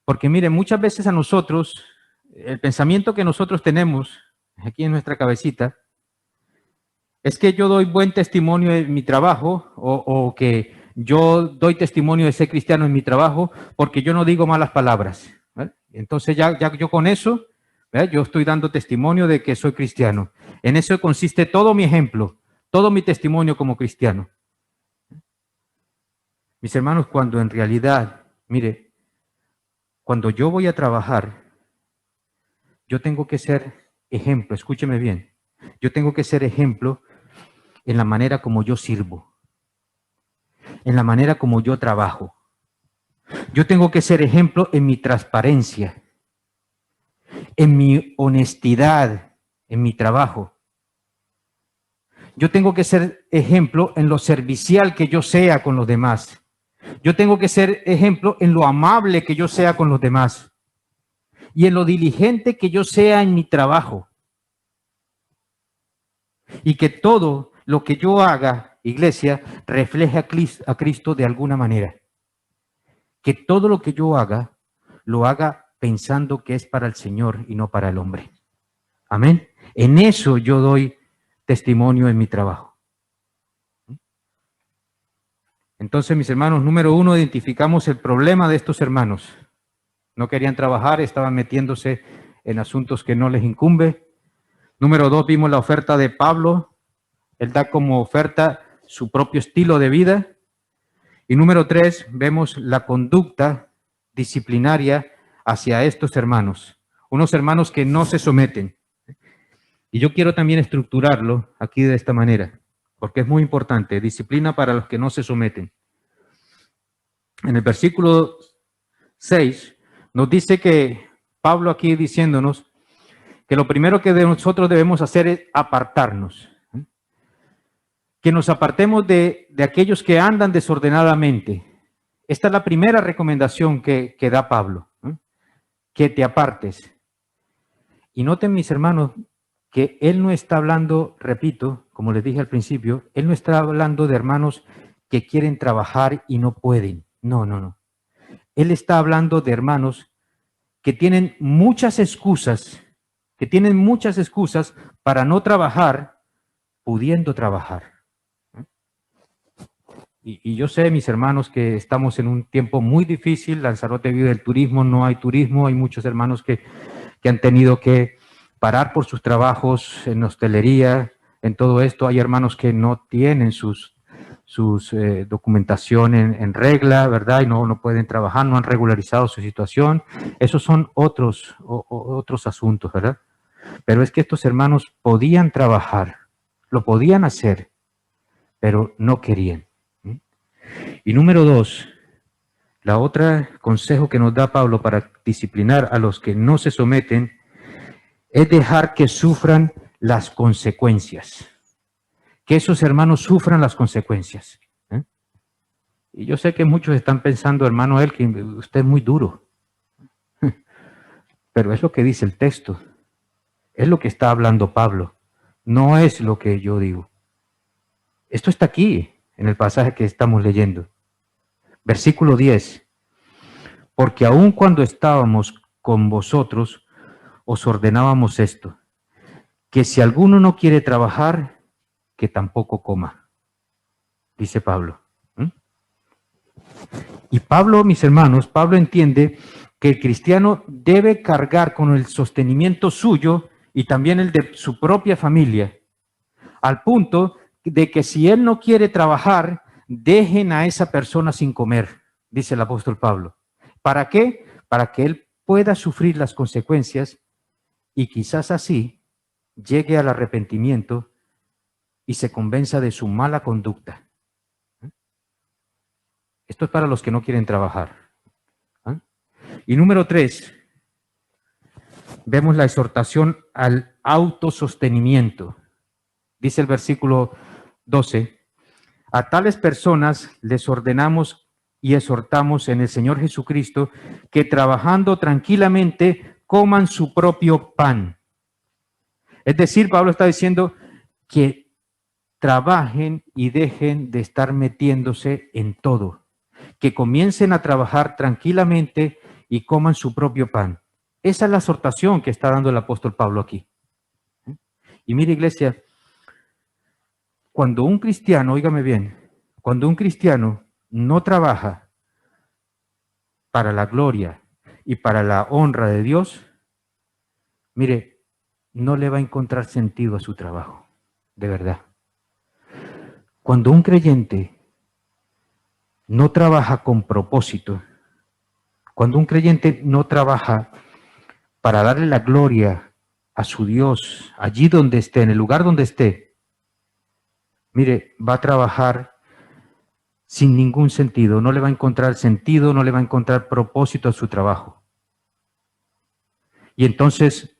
Porque miren, muchas veces a nosotros, el pensamiento que nosotros tenemos aquí en nuestra cabecita, es que yo doy buen testimonio en mi trabajo o que yo doy testimonio de ser cristiano en mi trabajo porque yo no digo malas palabras. Entonces ya yo con eso, yo estoy dando testimonio de que soy cristiano. En eso consiste todo mi ejemplo, todo mi testimonio como cristiano. Mis hermanos, cuando en realidad, mire, cuando yo voy a trabajar, yo tengo que ser ejemplo, escúcheme bien, yo tengo que ser ejemplo en la manera como yo sirvo, en la manera como yo trabajo. Yo tengo que ser ejemplo en mi transparencia, en mi honestidad, en mi trabajo. Yo tengo que ser ejemplo en lo servicial que yo sea con los demás. Yo tengo que ser ejemplo en lo amable que yo sea con los demás y en lo diligente que yo sea en mi trabajo. Y que todo lo que yo haga, iglesia, refleje a Cristo de alguna manera. Que todo lo que yo haga, lo haga pensando que es para el Señor y no para el hombre. Amén. En eso yo doy testimonio en mi trabajo. Entonces, mis hermanos, número 1, identificamos el problema de estos hermanos. No querían trabajar, estaban metiéndose en asuntos que no les incumbe. Número 2, vimos la oferta de Pablo. Él da como oferta su propio estilo de vida. Y número 3, vemos la conducta disciplinaria hacia estos hermanos. Unos hermanos que no se someten. Y yo quiero también estructurarlo aquí de esta manera, porque es muy importante. Disciplina para los que no se someten. En el versículo 6 nos dice que Pablo aquí diciéndonos que lo primero que nosotros debemos hacer es apartarnos. Que nos apartemos de aquellos que andan desordenadamente. Esta es la primera recomendación que da Pablo. Que te apartes. Y noten, mis hermanos, que él no está hablando, repito, como les dije al principio, él no está hablando de hermanos que quieren trabajar y no pueden. No, no, no. Él está hablando de hermanos que tienen muchas excusas, para no trabajar, pudiendo trabajar. Y yo sé, mis hermanos, que estamos en un tiempo muy difícil. Lanzarote vive del turismo, no hay turismo. Hay muchos hermanos que han tenido que parar por sus trabajos en hostelería, en todo esto. Hay hermanos que no tienen sus documentación en regla, ¿verdad? Y no pueden trabajar, no han regularizado su situación. Esos son otros asuntos, ¿verdad? Pero es que estos hermanos podían trabajar, lo podían hacer, pero no querían. Y número 2, la otra consejo que nos da Pablo para disciplinar a los que no se someten es dejar que sufran las consecuencias. Que esos hermanos sufran las consecuencias. Y yo sé que muchos están pensando, hermano que usted es muy duro. Pero es lo que dice el texto. Es lo que está hablando Pablo. No es lo que yo digo. Esto está aquí, en el pasaje que estamos leyendo. Versículo 10. Porque aun cuando estábamos con vosotros, os ordenábamos esto, que si alguno no quiere trabajar, que tampoco coma, dice Pablo. Y Pablo, mis hermanos, Pablo entiende que el cristiano debe cargar con el sostenimiento suyo y también el de su propia familia, al punto de que si él no quiere trabajar, dejen a esa persona sin comer, dice el apóstol Pablo. ¿Para qué? Para que él pueda sufrir las consecuencias y quizás así llegue al arrepentimiento y se convenza de su mala conducta. Esto es para los que no quieren trabajar. Y número 3, vemos la exhortación al autosostenimiento. Dice el versículo 12, a tales personas les ordenamos y exhortamos en el Señor Jesucristo que trabajando tranquilamente coman su propio pan. Es decir, Pablo está diciendo que trabajen y dejen de estar metiéndose en todo. Que comiencen a trabajar tranquilamente y coman su propio pan. Esa es la exhortación que está dando el apóstol Pablo aquí. Y mire, iglesia, cuando un cristiano, óigame bien, cuando un cristiano no trabaja para la gloria y para la honra de Dios, mire, no le va a encontrar sentido a su trabajo, de verdad. Cuando un creyente no trabaja con propósito, cuando un creyente no trabaja para darle la gloria a su Dios, allí donde esté, en el lugar donde esté, mire, va a trabajar sin ningún sentido, no le va a encontrar sentido, no le va a encontrar propósito a su trabajo. Y entonces,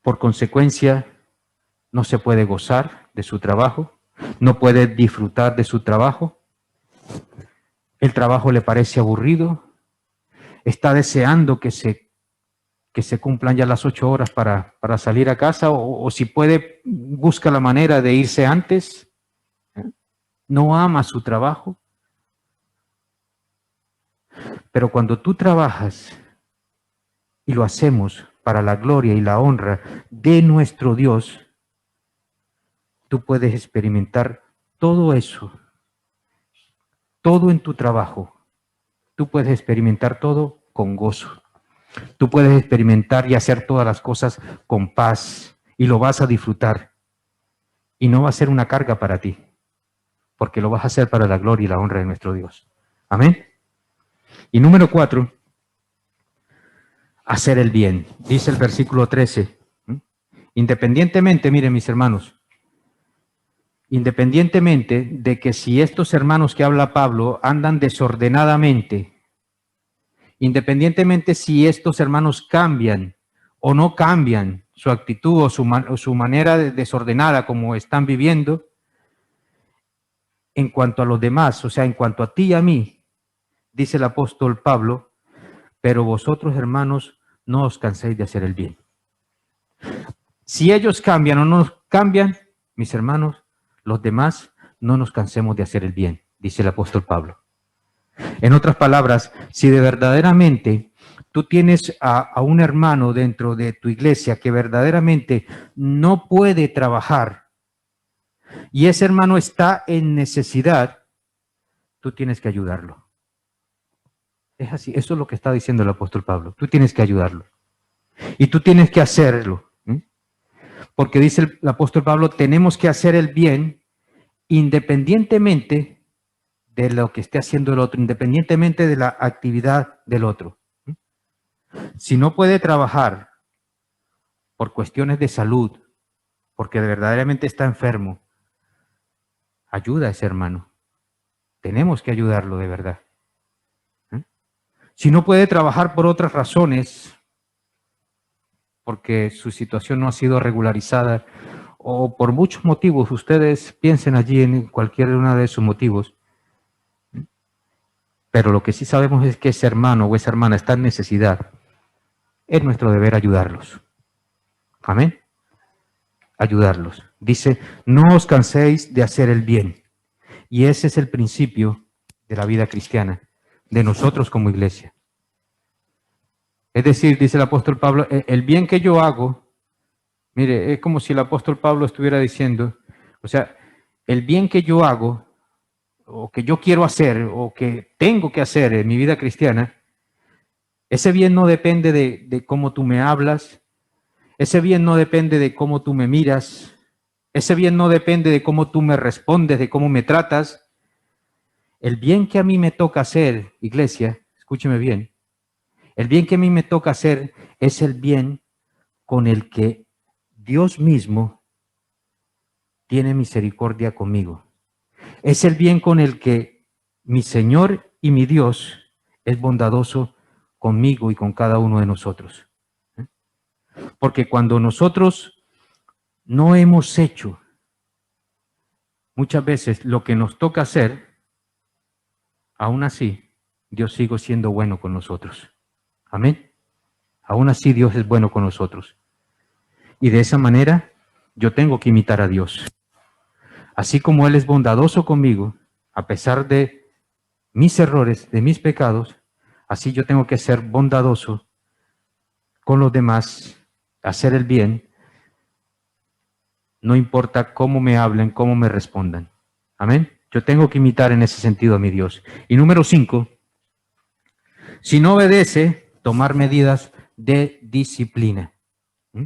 por consecuencia, no se puede gozar de su trabajo, no puede disfrutar de su trabajo, el trabajo le parece aburrido, está deseando que se cumplan ya las 8 horas para salir a casa, o si puede, busca la manera de irse antes. No ama su trabajo. Pero cuando tú trabajas y lo hacemos para la gloria y la honra de nuestro Dios, tú puedes experimentar todo eso, todo en tu trabajo. Tú puedes experimentar todo con gozo. Tú puedes experimentar y hacer todas las cosas con paz y lo vas a disfrutar. Y no va a ser una carga para ti, porque lo vas a hacer para la gloria y la honra de nuestro Dios. Amén. Y número 4, hacer el bien. Dice el versículo 13. Independientemente, miren mis hermanos, independientemente de que si estos hermanos que habla Pablo andan desordenadamente, independientemente si estos hermanos cambian o no cambian su actitud o su manera desordenada como están viviendo, en cuanto a los demás, o sea, en cuanto a ti y a mí, dice el apóstol Pablo, pero vosotros, hermanos, no os canséis de hacer el bien. Si ellos cambian o no cambian, mis hermanos, los demás no nos cansemos de hacer el bien, dice el apóstol Pablo. En otras palabras, si de verdaderamente tú tienes a un hermano dentro de tu iglesia que verdaderamente no puede trabajar y ese hermano está en necesidad, tú tienes que ayudarlo. Es así, eso es lo que está diciendo el apóstol Pablo. Tú tienes que ayudarlo. Y tú tienes que hacerlo. Porque dice el apóstol Pablo, tenemos que hacer el bien independientemente de lo que esté haciendo el otro, independientemente de la actividad del otro. Si no puede trabajar por cuestiones de salud, porque verdaderamente está enfermo, ayuda a ese hermano. Tenemos que ayudarlo de verdad. Si no puede trabajar por otras razones, porque su situación no ha sido regularizada, o por muchos motivos, ustedes piensen allí en cualquier uno de esos motivos, pero lo que sí sabemos es que ese hermano o esa hermana está en necesidad, es nuestro deber ayudarlos. Amén. Ayudarlos. Dice, no os canséis de hacer el bien. Y ese es el principio de la vida cristiana, de nosotros como iglesia. Es decir, dice el apóstol Pablo, el bien que yo hago, mire, es como si el apóstol Pablo estuviera diciendo, o sea, el bien que yo hago, o que yo quiero hacer, o que tengo que hacer en mi vida cristiana, ese bien no depende de cómo tú me hablas, ese bien no depende de cómo tú me miras, ese bien no depende de cómo tú me respondes, de cómo me tratas. El bien que a mí me toca hacer, iglesia, escúcheme bien, el bien que a mí me toca hacer es el bien con el que Dios mismo tiene misericordia conmigo. Es el bien con el que mi Señor y mi Dios es bondadoso conmigo y con cada uno de nosotros. Porque cuando nosotros no hemos hecho muchas veces lo que nos toca hacer, aún así Dios sigue siendo bueno con nosotros. Amén. Aún así Dios es bueno con nosotros. Y de esa manera yo tengo que imitar a Dios. Así como Él es bondadoso conmigo, a pesar de mis errores, de mis pecados, así yo tengo que ser bondadoso con los demás, hacer el bien, no importa cómo me hablen, cómo me respondan. Amén. Yo tengo que imitar en ese sentido a mi Dios. Y número 5, si no obedece, tomar medidas de disciplina. ¿Mm?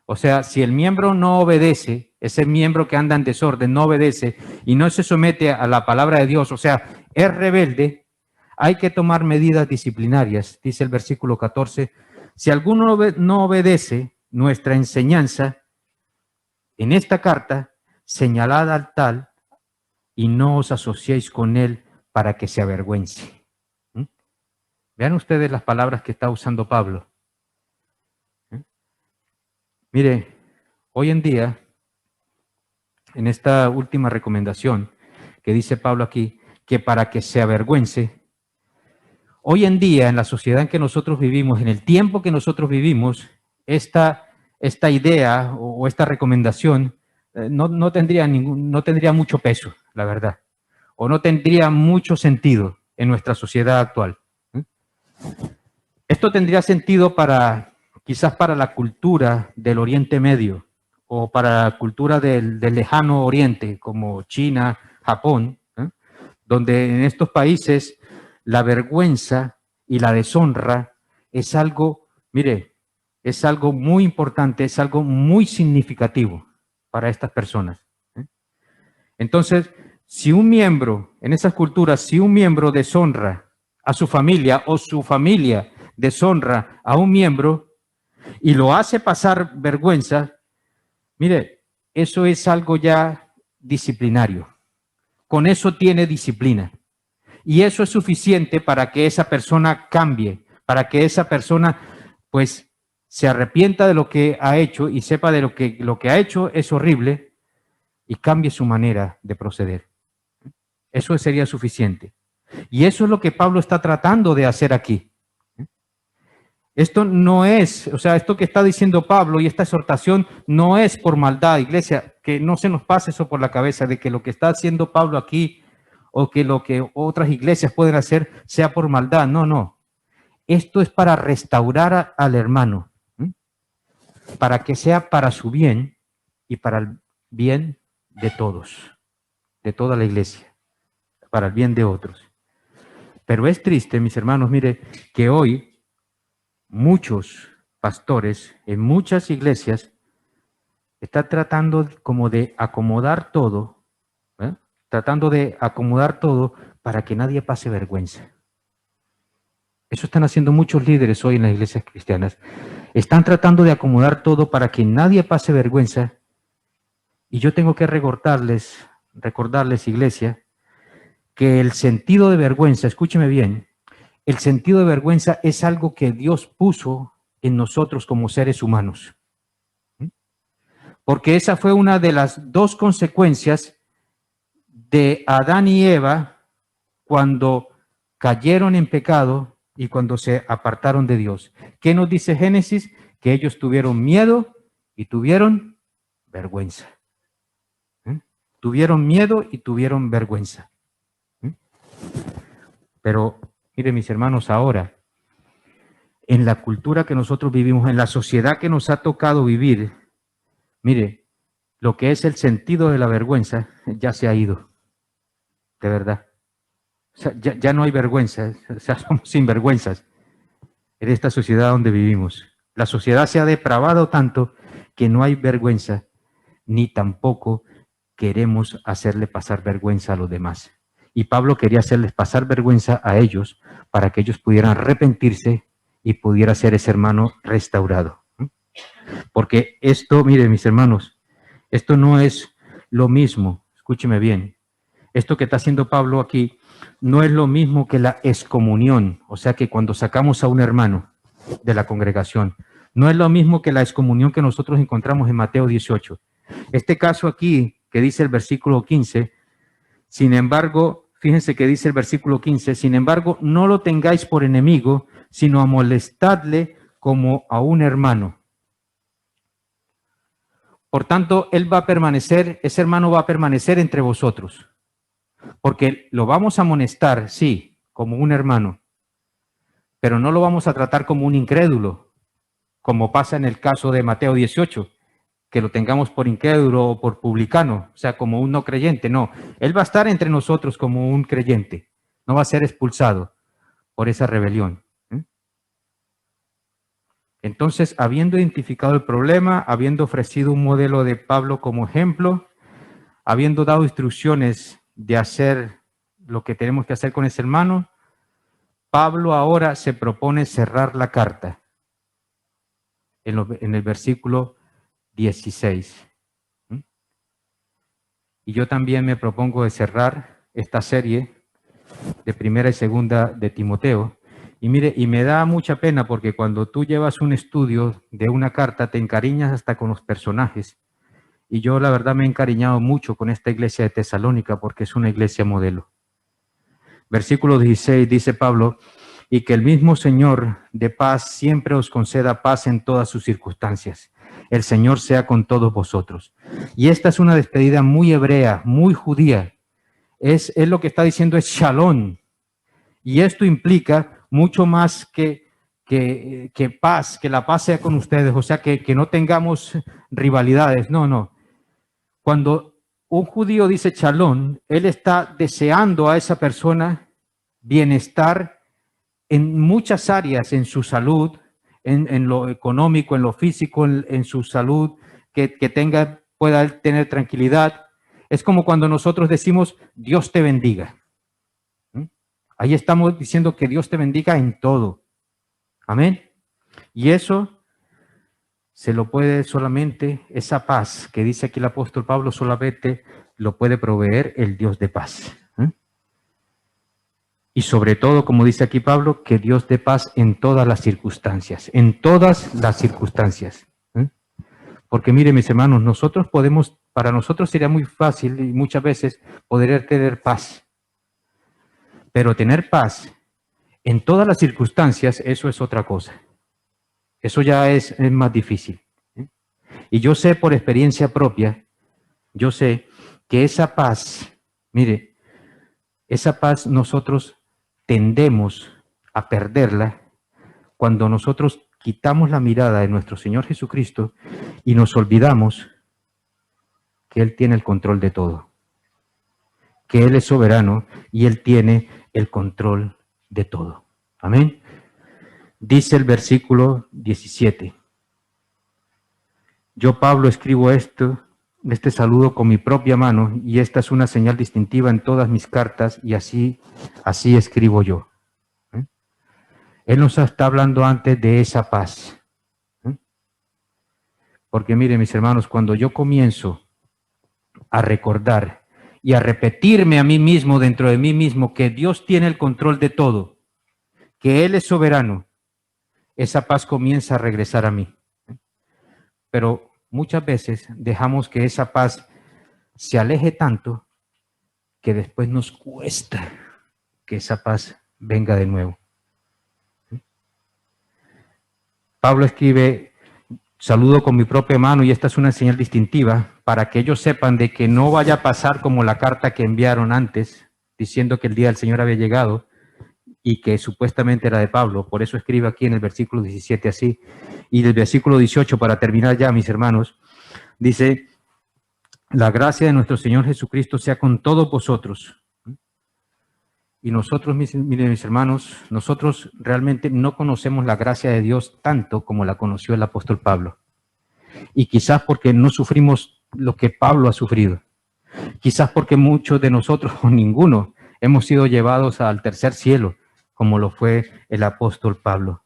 O sea, si el miembro no obedece, ese miembro que anda en desorden no obedece y no se somete a la palabra de Dios, o sea, es rebelde, hay que tomar medidas disciplinarias. Dice el versículo 14, si alguno no obedece nuestra enseñanza en esta carta, señalad al tal y no os asociéis con él para que se avergüence. ¿Mm? Vean ustedes las palabras que está usando Pablo. Mire, hoy en día, en esta última recomendación que dice Pablo aquí, que para que se avergüence, hoy en día, en la sociedad en que nosotros vivimos, en el tiempo que nosotros vivimos, esta idea o esta recomendación no tendría mucho peso, la verdad, o no tendría mucho sentido en nuestra sociedad actual. Esto tendría sentido quizás para la cultura del Oriente Medio o para la cultura del lejano Oriente, como China, Japón, donde en estos países la vergüenza y la deshonra es algo, mire, es algo muy importante, es algo muy significativo para estas personas. Entonces, si un miembro, en esas culturas, si un miembro deshonra a su familia o su familia deshonra a un miembro y lo hace pasar vergüenza, mire, eso es algo ya disciplinario. Con eso tiene disciplina. Y eso es suficiente para que esa persona cambie, para que esa persona, pues, se arrepienta de lo que ha hecho y sepa de lo que ha hecho es horrible y cambie su manera de proceder. Eso sería suficiente. Y eso es lo que Pablo está tratando de hacer aquí. Esto no es, o sea, esto que está diciendo Pablo y esta exhortación no es por maldad, iglesia, que no se nos pase eso por la cabeza de que lo que está haciendo Pablo aquí o que lo que otras iglesias pueden hacer sea por maldad. No, no. Esto es para restaurar al hermano, para que sea para su bien y para el bien de todos, de toda la iglesia, para el bien de otros. Pero es triste, mis hermanos, mire, que hoy muchos pastores en muchas iglesias están tratando como de acomodar todo, tratando de acomodar todo para que nadie pase vergüenza. Eso están haciendo muchos líderes hoy en las iglesias cristianas. Están tratando de acomodar todo para que nadie pase vergüenza. Y yo tengo que recordarles, iglesia, que el sentido de vergüenza, escúcheme bien, el sentido de vergüenza es algo que Dios puso en nosotros como seres humanos. Porque esa fue una de las dos consecuencias de Adán y Eva cuando cayeron en pecado y cuando se apartaron de Dios. ¿Qué nos dice Génesis? Que ellos tuvieron miedo y tuvieron vergüenza. Tuvieron miedo y tuvieron vergüenza. Pero, mire, mis hermanos, ahora, en la cultura que nosotros vivimos, en la sociedad que nos ha tocado vivir, mire, lo que es el sentido de la vergüenza ya se ha ido, de verdad. O sea, ya no hay vergüenza, o sea, somos sinvergüenzas en esta sociedad donde vivimos. La sociedad se ha depravado tanto que no hay vergüenza, ni tampoco queremos hacerle pasar vergüenza a los demás. Y Pablo quería hacerles pasar vergüenza a ellos para que ellos pudieran arrepentirse y pudiera ser ese hermano restaurado. Porque esto, mire, mis hermanos, esto no es lo mismo, escúcheme bien, esto que está haciendo Pablo aquí no es lo mismo que la excomunión, o sea que cuando sacamos a un hermano de la congregación, no es lo mismo que la excomunión que nosotros encontramos en Mateo 18. Este caso aquí, que dice el versículo 15, sin embargo, fíjense que dice el versículo 15, sin embargo, no lo tengáis por enemigo, sino amolestadle como a un hermano. Por tanto, él va a permanecer, ese hermano va a permanecer entre vosotros, porque lo vamos a amonestar, sí, como un hermano, pero no lo vamos a tratar como un incrédulo, como pasa en el caso de Mateo 18, que lo tengamos por incrédulo o por publicano, o sea, como un no creyente, no. Él va a estar entre nosotros como un creyente, no va a ser expulsado por esa rebelión. Entonces, habiendo identificado el problema, habiendo ofrecido un modelo de Pablo como ejemplo, habiendo dado instrucciones de hacer lo que tenemos que hacer con ese hermano, Pablo ahora se propone cerrar la carta en el versículo 16. Y yo también me propongo de cerrar esta serie de primera y segunda de Timoteo. Y mire, y me da mucha pena porque cuando tú llevas un estudio de una carta te encariñas hasta con los personajes. Y yo la verdad me he encariñado mucho con esta iglesia de Tesalónica porque es una iglesia modelo. Versículo 16 dice Pablo, y que el mismo Señor de paz siempre os conceda paz en todas sus circunstancias. El Señor sea con todos vosotros. Y esta es una despedida muy hebrea, muy judía. Es lo que está diciendo es shalom. Y esto implica mucho más que paz, que la paz sea con ustedes, o sea, que no tengamos rivalidades. No, no. Cuando un judío dice shalom, él está deseando a esa persona bienestar en muchas áreas, en su salud, en lo económico, en lo físico, en su salud, que pueda tener tranquilidad. Es como cuando nosotros decimos, Dios te bendiga. Ahí estamos diciendo que Dios te bendiga en todo. Amén. Y eso se lo puede solamente, esa paz que dice aquí el apóstol Pablo, solamente lo puede proveer el Dios de paz. Y sobre todo, como dice aquí Pablo, que Dios dé paz en todas las circunstancias, en todas las circunstancias. Porque mire, mis hermanos, para nosotros sería muy fácil y muchas veces poder tener paz. Pero tener paz en todas las circunstancias, eso es otra cosa. Eso ya es más difícil. Y yo sé por experiencia propia, yo sé que esa paz, mire, esa paz nosotros tendemos a perderla cuando nosotros quitamos la mirada de nuestro Señor Jesucristo y nos olvidamos que Él tiene el control de todo, que Él es soberano y Él tiene el control de todo. Amén. Dice el versículo 17. Yo, Pablo, escribo este saludo con mi propia mano, y esta es una señal distintiva en todas mis cartas, y así escribo yo. Él nos está hablando antes de esa paz. Porque mire, mis hermanos, cuando yo comienzo a recordar y a repetirme a mí mismo, dentro de mí mismo, que Dios tiene el control de todo, que Él es soberano, esa paz comienza a regresar a mí. Pero muchas veces dejamos que esa paz se aleje tanto que después nos cuesta que esa paz venga de nuevo. Pablo escribe, saludo con mi propia mano, y esta es una señal distintiva para que ellos sepan de que no vaya a pasar como la carta que enviaron antes, diciendo que el día del Señor había llegado y que supuestamente era de Pablo. Por eso escribe aquí en el versículo 17 así. Y del versículo 18, para terminar ya, mis hermanos, dice, la gracia de nuestro Señor Jesucristo sea con todos vosotros. Y nosotros, miren, mis hermanos, nosotros realmente no conocemos la gracia de Dios tanto como la conoció el apóstol Pablo. Y quizás porque no sufrimos lo que Pablo ha sufrido. Quizás porque muchos de nosotros, o ninguno, hemos sido llevados al tercer cielo, como lo fue el apóstol Pablo.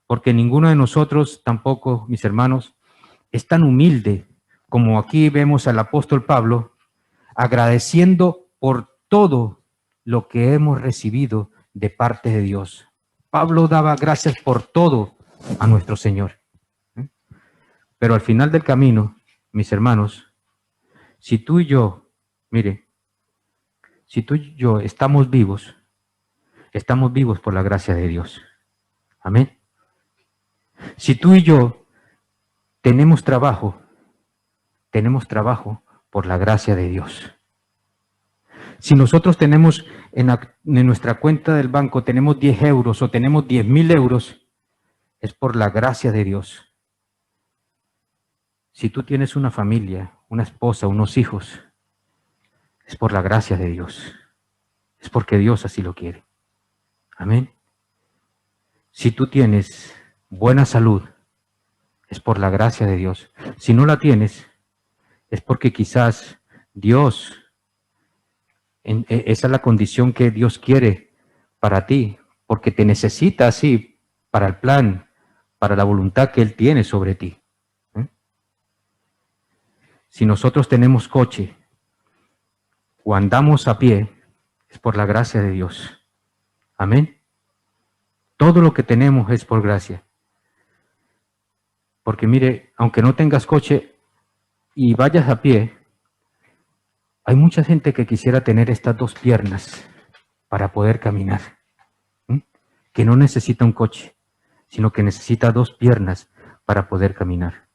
Porque ninguno de nosotros tampoco, mis hermanos, es tan humilde como aquí vemos al apóstol Pablo agradeciendo por todo lo que hemos recibido de parte de Dios. Pablo daba gracias por todo a nuestro Señor. Pero al final del camino, mis hermanos, si tú y yo, mire, si tú y yo estamos vivos por la gracia de Dios. Amén. Si tú y yo tenemos trabajo por la gracia de Dios. Si nosotros tenemos en nuestra cuenta del banco, tenemos 10 euros o tenemos 10,000 euros, es por la gracia de Dios. Si tú tienes una familia, una esposa, unos hijos, es por la gracia de Dios. Es porque Dios así lo quiere. Amén. Si tú tienes buena salud, es por la gracia de Dios. Si no la tienes, es porque quizás Dios, esa es la condición que Dios quiere para ti, porque te necesita así para el plan, para la voluntad que Él tiene sobre ti. Si nosotros tenemos coche o andamos a pie, es por la gracia de Dios. Amén. Todo lo que tenemos es por gracia. Porque mire, aunque no tengas coche y vayas a pie, hay mucha gente que quisiera tener estas dos piernas para poder caminar. Que no necesita un coche, sino que necesita dos piernas para poder caminar.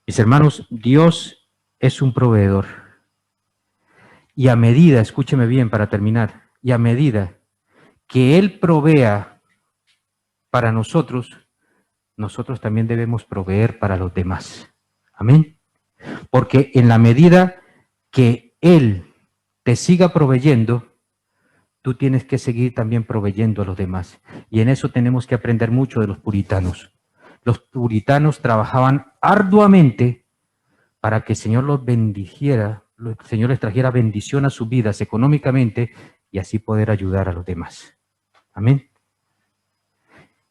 Mis hermanos, Dios es un proveedor. Y a medida, escúcheme bien para terminar, y a medida que Él provea para nosotros, nosotros también debemos proveer para los demás. Amén. Porque en la medida que Él te siga proveyendo, tú tienes que seguir también proveyendo a los demás. Y en eso tenemos que aprender mucho de los puritanos. Los puritanos trabajaban arduamente para que el Señor los bendijera, el Señor les trajera bendición a sus vidas económicamente y así poder ayudar a los demás. Amén.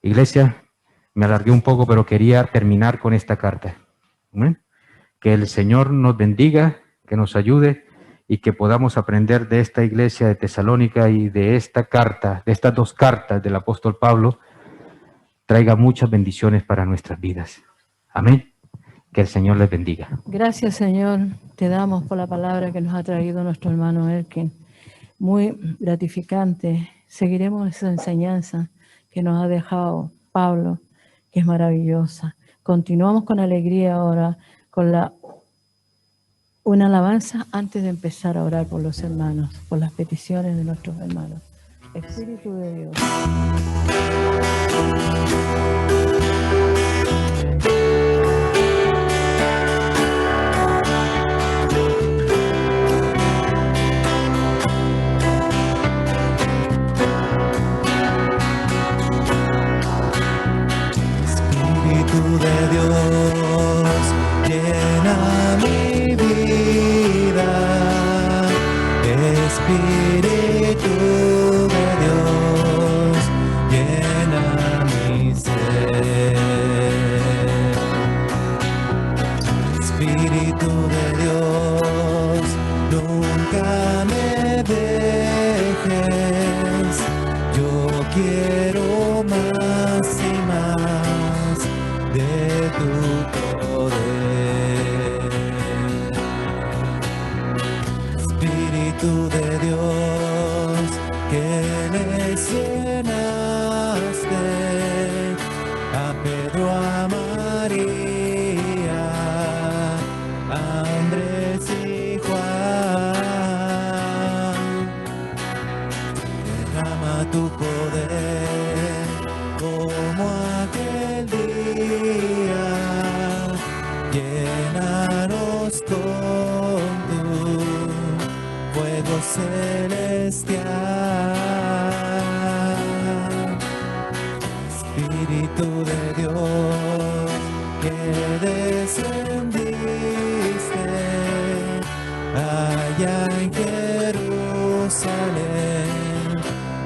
Iglesia, me alargué un poco, pero quería terminar con esta carta. Amén. Que el Señor nos bendiga, que nos ayude y que podamos aprender de esta iglesia de Tesalónica y de esta carta, de estas dos cartas del apóstol Pablo, traiga muchas bendiciones para nuestras vidas. Amén. Que el Señor les bendiga. Gracias, Señor, te damos por la palabra que nos ha traído nuestro hermano Elkin. Muy gratificante. Seguiremos esa enseñanza que nos ha dejado Pablo, que es maravillosa. Continuamos con alegría ahora, con una alabanza antes de empezar a orar por los hermanos, por las peticiones de nuestros hermanos. Espíritu de Dios. Espíritu de Dios, llena mi vida. Espíritu de Dios, llena mi ser. Espíritu de Dios, nunca me dejes. Yo quiero más y más de tu poder. Espíritu de Dios, que le llenaste a Pedro, a María, a Andrés y Juan. Derrama tu poder como aquel día, llénanos con tu fuego celestial. Espíritu de Dios, que descendiste allá en Jerusalén,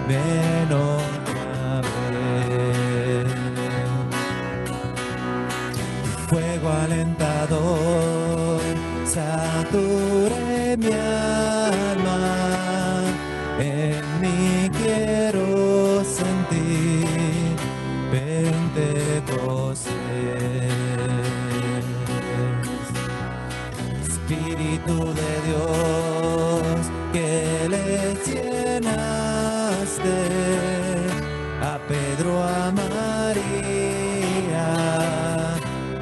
ven otra vez. Tu fuego alentador sature mi alma, en mí quiero sentir Pentecostés. Espíritu de Dios, que le llenaste a Pedro, a María,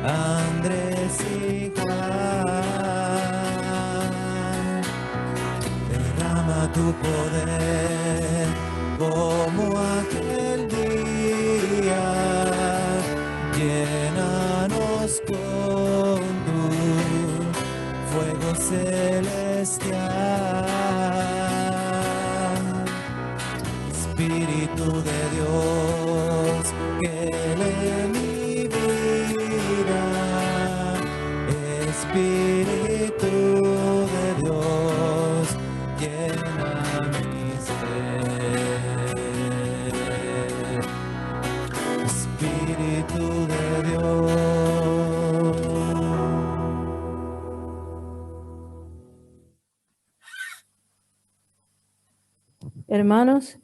a Andrés y Juan. Derrama tu poder como aquel día, llénanos con celestial. Espíritu de Dios, que lee mi vida. Espíritu de Dios, llena mi ser. Espíritu de Dios. Hermanos,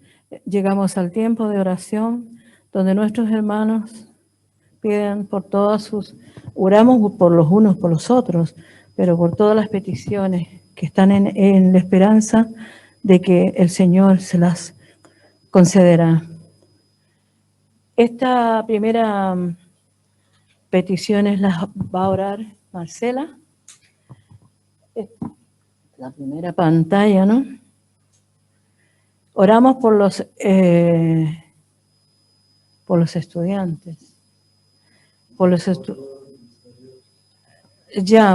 llegamos al tiempo de oración donde nuestros hermanos piden por todas sus, oramos por los unos por los otros, pero por todas las peticiones que están en la esperanza de que el Señor se las concederá. Esta primera petición la va a orar Marcela. La primera pantalla, ¿no? Oramos por los estudiantes, por los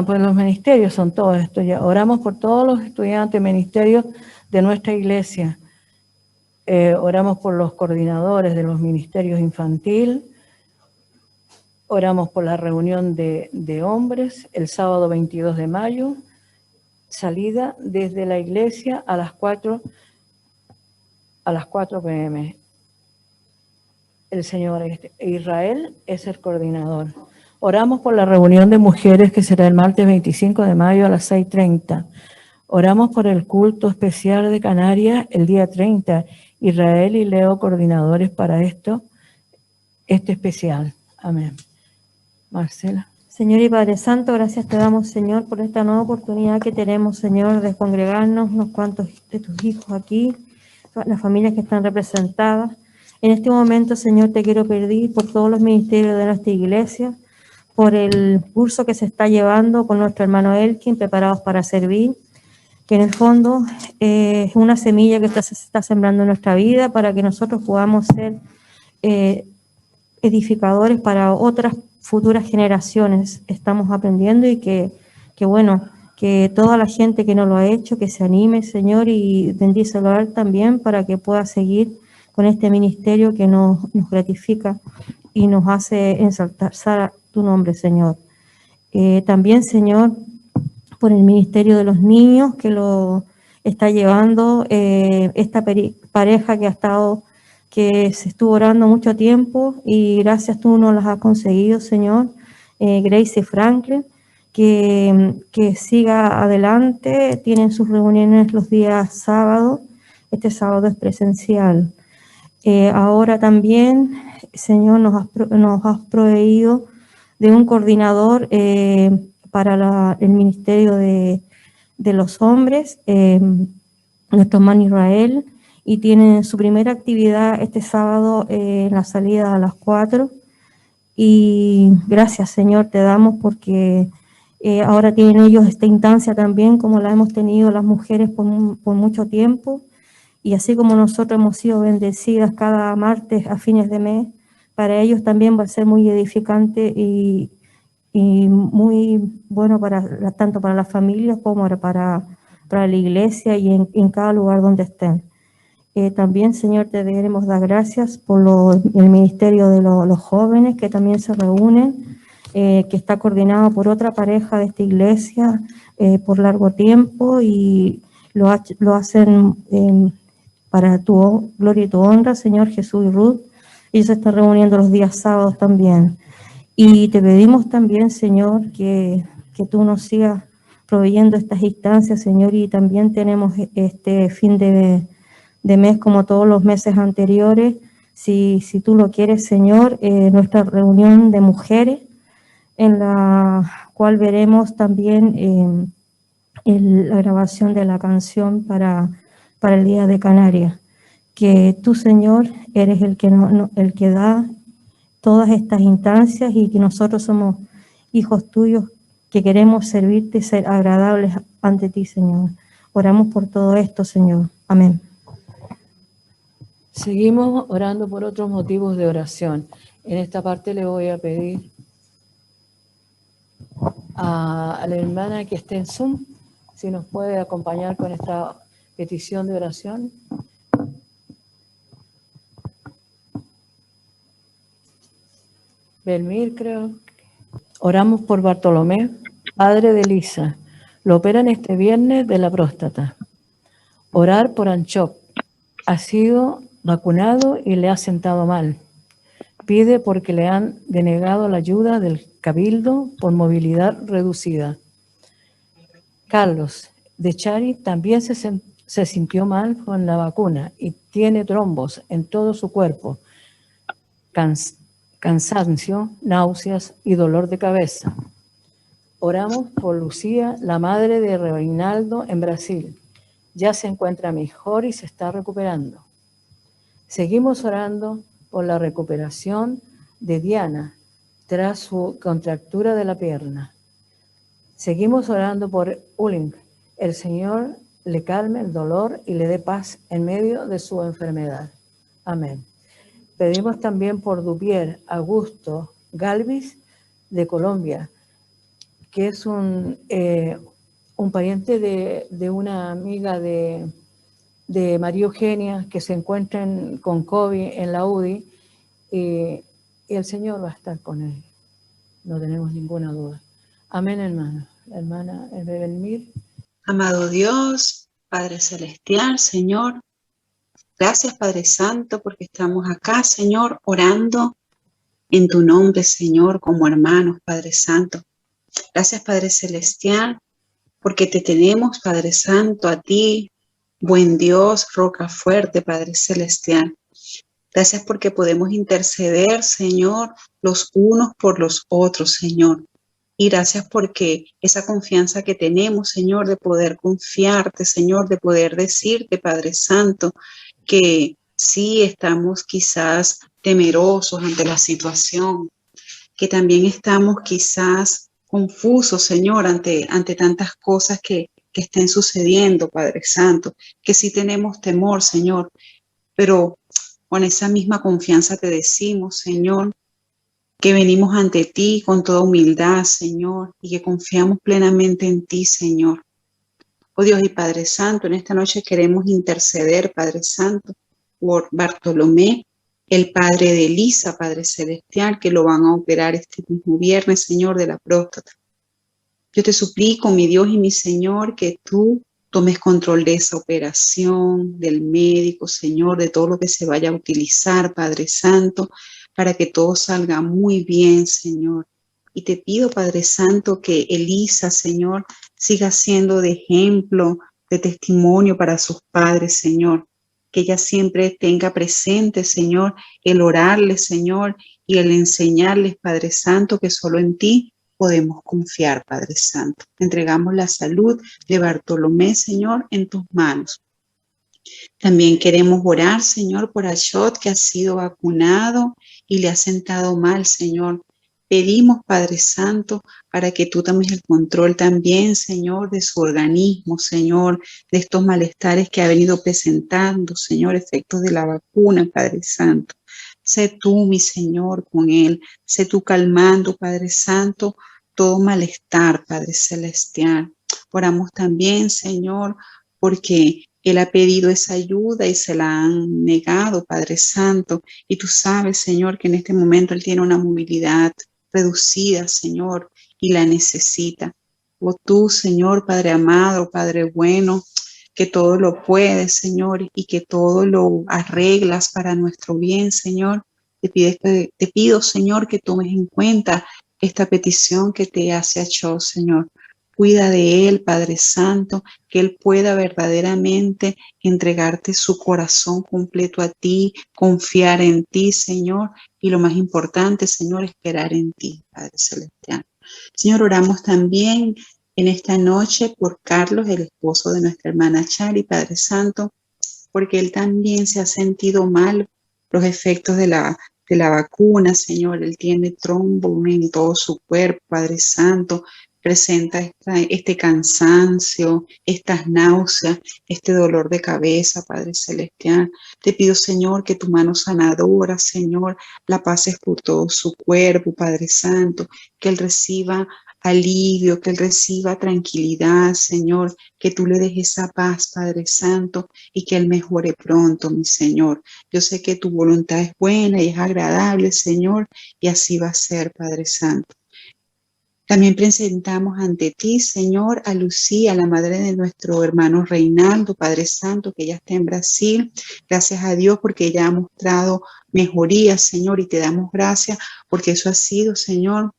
pues los ministerios son todos esto ya. Oramos por todos los estudiantes, ministerios de nuestra iglesia. Oramos por los coordinadores de los ministerios infantil. Oramos por la reunión de hombres el sábado 22 de mayo. Salida desde la iglesia a las 4 p.m. El señor Israel es el coordinador. Oramos por la reunión de mujeres que será el martes 25 de mayo a las 6:30. Oramos por el culto especial de Canarias el día 30. Israel y Leo coordinadores para este especial. Amén. Marcela. Señor y Padre Santo, gracias te damos, Señor, por esta nueva oportunidad que tenemos, Señor, de congregarnos, unos cuantos de tus hijos aquí, las familias que están representadas. En este momento, Señor, te quiero pedir por todos los ministerios de nuestra iglesia, por el curso que se está llevando con nuestro hermano Elkin, preparados para servir, que en el fondo es una semilla que se está sembrando en nuestra vida para que nosotros podamos ser edificadores para otras futuras generaciones. Estamos aprendiendo y que toda la gente que no lo ha hecho, que se anime, Señor, y bendícelo a él también para que pueda seguir con este ministerio que nos gratifica y nos hace ensalzar tu nombre, Señor. También, Señor, por el ministerio de los niños que lo está llevando esta pareja que se estuvo orando mucho tiempo y gracias tú nos las has conseguido, Señor. Grace y Franklin, que siga adelante, tienen sus reuniones los días sábados, este sábado es presencial. Ahora también, Señor, nos has proveído de un coordinador para el ministerio de los hombres, nuestro hermano Israel, y tiene su primera actividad este sábado en la salida a las 4. Y gracias, Señor, te damos porque ahora tienen ellos esta instancia también, como la hemos tenido las mujeres por mucho tiempo. Y así como nosotros hemos sido bendecidas cada martes a fines de mes, para ellos también va a ser muy edificante y muy bueno tanto para las familias como para la iglesia y en cada lugar donde estén. También, Señor, te queremos dar gracias por el ministerio de los jóvenes que también se reúnen, que está coordinado por otra pareja de esta iglesia por largo tiempo y lo hacen para tu gloria y tu honra, Señor Jesús y Ruth. Ellos se están reuniendo los días sábados también. Y te pedimos también, Señor, que tú nos sigas proveyendo estas instancias, Señor, y también tenemos este fin de mes como todos los meses anteriores, si tú lo quieres, Señor, nuestra reunión de mujeres, en la cual veremos también la grabación de la canción para el Día de Canarias. Que tú, Señor, eres el que da todas estas instancias y que nosotros somos hijos tuyos que queremos servirte y ser agradables ante ti, Señor. Oramos por todo esto, Señor. Amén. Seguimos orando por otros motivos de oración. En esta parte le voy a pedir a la hermana que esté en Zoom si nos puede acompañar con esta petición de oración. Belmir, creo. Oramos por Bartolomé, padre de Elisa. Lo operan este viernes de la próstata. Orar por Anchop. Ha sido vacunado y le ha sentado mal. Pide porque le han denegado la ayuda del Cabildo por movilidad reducida. Carlos de Chari también se sintió mal con la vacuna y tiene trombos en todo su cuerpo, cansancio, náuseas y dolor de cabeza. Oramos por Lucía, la madre de Reinaldo en Brasil. Ya se encuentra mejor y se está recuperando. Seguimos orando por la recuperación de Diana tras su contractura de la pierna. Seguimos orando por Uling. El Señor le calme el dolor y le dé paz en medio de su enfermedad. Amén. Pedimos también por Dubier Augusto Galvis de Colombia, que es un pariente de una amiga de María Eugenia, que se encuentran con COVID en la UDI, y el Señor va a estar con él. No tenemos ninguna duda. Amén, hermano. La hermana Belmir. Amado Dios, Padre Celestial, Señor, gracias Padre Santo porque estamos acá, Señor, orando en tu nombre, Señor, como hermanos, Padre Santo. Gracias Padre Celestial porque te tenemos, Padre Santo, a ti, buen Dios, roca fuerte, Padre Celestial. Gracias porque podemos interceder, Señor, los unos por los otros, Señor. Y gracias porque esa confianza que tenemos, Señor, de poder confiarte, Señor, de poder decirte, Padre Santo, que sí estamos quizás temerosos ante la situación, que también estamos quizás confusos, Señor, ante tantas cosas que estén sucediendo, Padre Santo, que sí tenemos temor, Señor, pero con esa misma confianza te decimos, Señor, que venimos ante ti con toda humildad, Señor, y que confiamos plenamente en ti, Señor. Oh Dios y Padre Santo, en esta noche queremos interceder, Padre Santo, por Bartolomé, el padre de Elisa, Padre Celestial, que lo van a operar este mismo viernes, Señor, de la próstata. Yo te suplico, mi Dios y mi Señor, que tú tomes control de esa operación, del médico, Señor, de todo lo que se vaya a utilizar, Padre Santo, para que todo salga muy bien, Señor. Y te pido, Padre Santo, que Elisa, Señor, siga siendo de ejemplo, de testimonio para sus padres, Señor. Que ella siempre tenga presente, Señor, el orarles, Señor, y el enseñarles, Padre Santo, que solo en ti podemos confiar, Padre Santo. Entregamos la salud de Bartolomé, Señor, en tus manos. También queremos orar, Señor, por Ashot, que ha sido vacunado y le ha sentado mal, Señor. Pedimos, Padre Santo, para que tú tomes el control también, Señor, de su organismo, Señor, de estos malestares que ha venido presentando, Señor, efectos de la vacuna, Padre Santo. Sé tú, mi Señor, con él. Sé tú calmando, Padre Santo, todo malestar, Padre Celestial. Oramos también, Señor, porque él ha pedido esa ayuda y se la han negado, Padre Santo. Y tú sabes, Señor, que en este momento él tiene una movilidad reducida, Señor, y la necesita. Oh tú, Señor, Padre amado, Padre bueno, que todo lo puedes, Señor, y que todo lo arreglas para nuestro bien, Señor. Te pido, Señor, que tomes en cuenta esta petición que te hace Ashot, Señor. Cuida de él, Padre Santo, que él pueda verdaderamente entregarte su corazón completo a ti, confiar en ti, Señor, y lo más importante, Señor, esperar en ti, Padre Celestial. Señor, oramos también en esta noche por Carlos, el esposo de nuestra hermana Chari, Padre Santo, porque él también se ha sentido mal los efectos de la vacuna, Señor. Él tiene trombo en todo su cuerpo, Padre Santo. Presenta este cansancio, estas náuseas, este dolor de cabeza, Padre Celestial. Te pido, Señor, que tu mano sanadora, Señor, la pases por todo su cuerpo, Padre Santo, que él reciba alivio, que él reciba tranquilidad, Señor, que tú le dejes esa paz, Padre Santo, y que él mejore pronto, mi Señor. Yo sé que tu voluntad es buena y es agradable, Señor, y así va a ser, Padre Santo. También presentamos ante ti, Señor, a Lucía, la madre de nuestro hermano Reinaldo, Padre Santo, que ella está en Brasil. Gracias a Dios porque ella ha mostrado mejoría, Señor, y te damos gracias porque eso ha sido, Señor,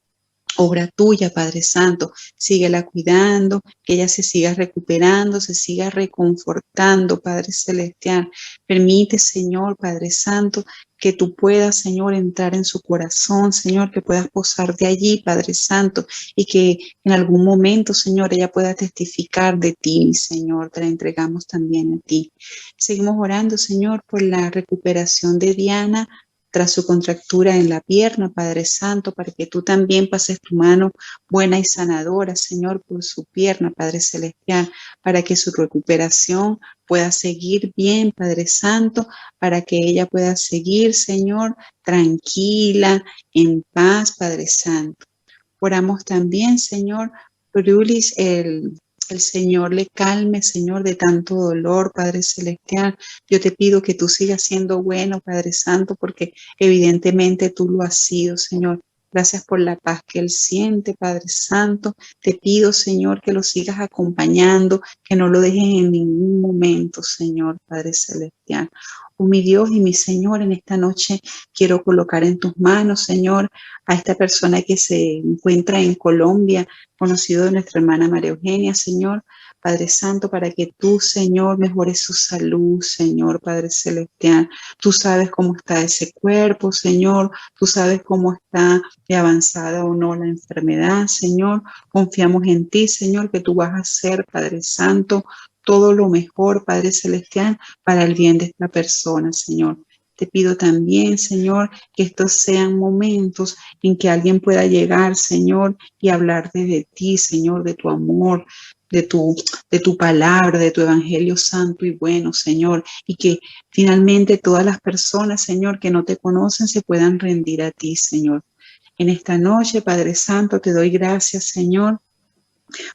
obra tuya, Padre Santo. Síguela cuidando, que ella se siga recuperando, se siga reconfortando, Padre Celestial. Permite, Señor, Padre Santo, que tú puedas, Señor, entrar en su corazón, Señor, que puedas posar de allí, Padre Santo, y que en algún momento, Señor, ella pueda testificar de ti, mi Señor. Te la entregamos también a ti. Seguimos orando, Señor, por la recuperación de Diana tras su contractura en la pierna, Padre Santo, para que tú también pases tu mano buena y sanadora, Señor, por su pierna, Padre Celestial, para que su recuperación pueda seguir bien, Padre Santo, para que ella pueda seguir, Señor, tranquila, en paz, Padre Santo. Oramos también, Señor, por Ulis, el Señor le calme, Señor, de tanto dolor, Padre Celestial. Yo te pido que tú sigas siendo bueno, Padre Santo, porque evidentemente tú lo has sido, Señor. Gracias por la paz que él siente, Padre Santo. Te pido, Señor, que lo sigas acompañando, que no lo dejes en ningún momento, Señor, Padre Celestial. Oh, mi Dios y mi Señor, en esta noche quiero colocar en tus manos, Señor, a esta persona que se encuentra en Colombia, conocido de nuestra hermana María Eugenia, Señor, Padre Santo, para que tú, Señor, mejores su salud, Señor, Padre Celestial. Tú sabes cómo está ese cuerpo, Señor. Tú sabes cómo está de avanzada o no la enfermedad, Señor. Confiamos en ti, Señor, que tú vas a hacer, Padre Santo, todo lo mejor, Padre Celestial, para el bien de esta persona, Señor. Te pido también, Señor, que estos sean momentos en que alguien pueda llegar, Señor, y hablar de ti, Señor, de tu amor, de tu palabra, de tu evangelio santo y bueno, Señor, y que finalmente todas las personas, Señor, que no te conocen se puedan rendir a ti, Señor. En esta noche, Padre Santo, te doy gracias, Señor,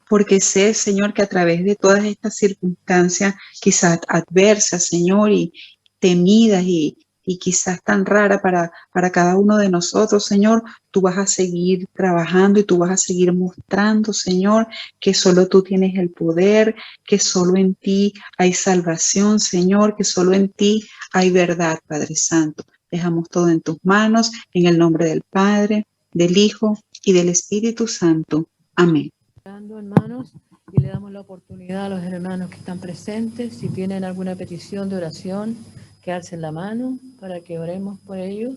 porque sé, Señor, que a través de todas estas circunstancias, quizás adversas, Señor, y temidas y quizás tan rara para cada uno de nosotros, Señor, tú vas a seguir trabajando y tú vas a seguir mostrando, Señor, que solo tú tienes el poder, que solo en ti hay salvación, Señor, que solo en ti hay verdad, Padre Santo. Dejamos todo en tus manos, en el nombre del Padre, del Hijo y del Espíritu Santo. Amén. Hermanos, y le damos la oportunidad a los hermanos que están presentes, si tienen alguna petición de oración, que alcen la mano para que oremos por ellos.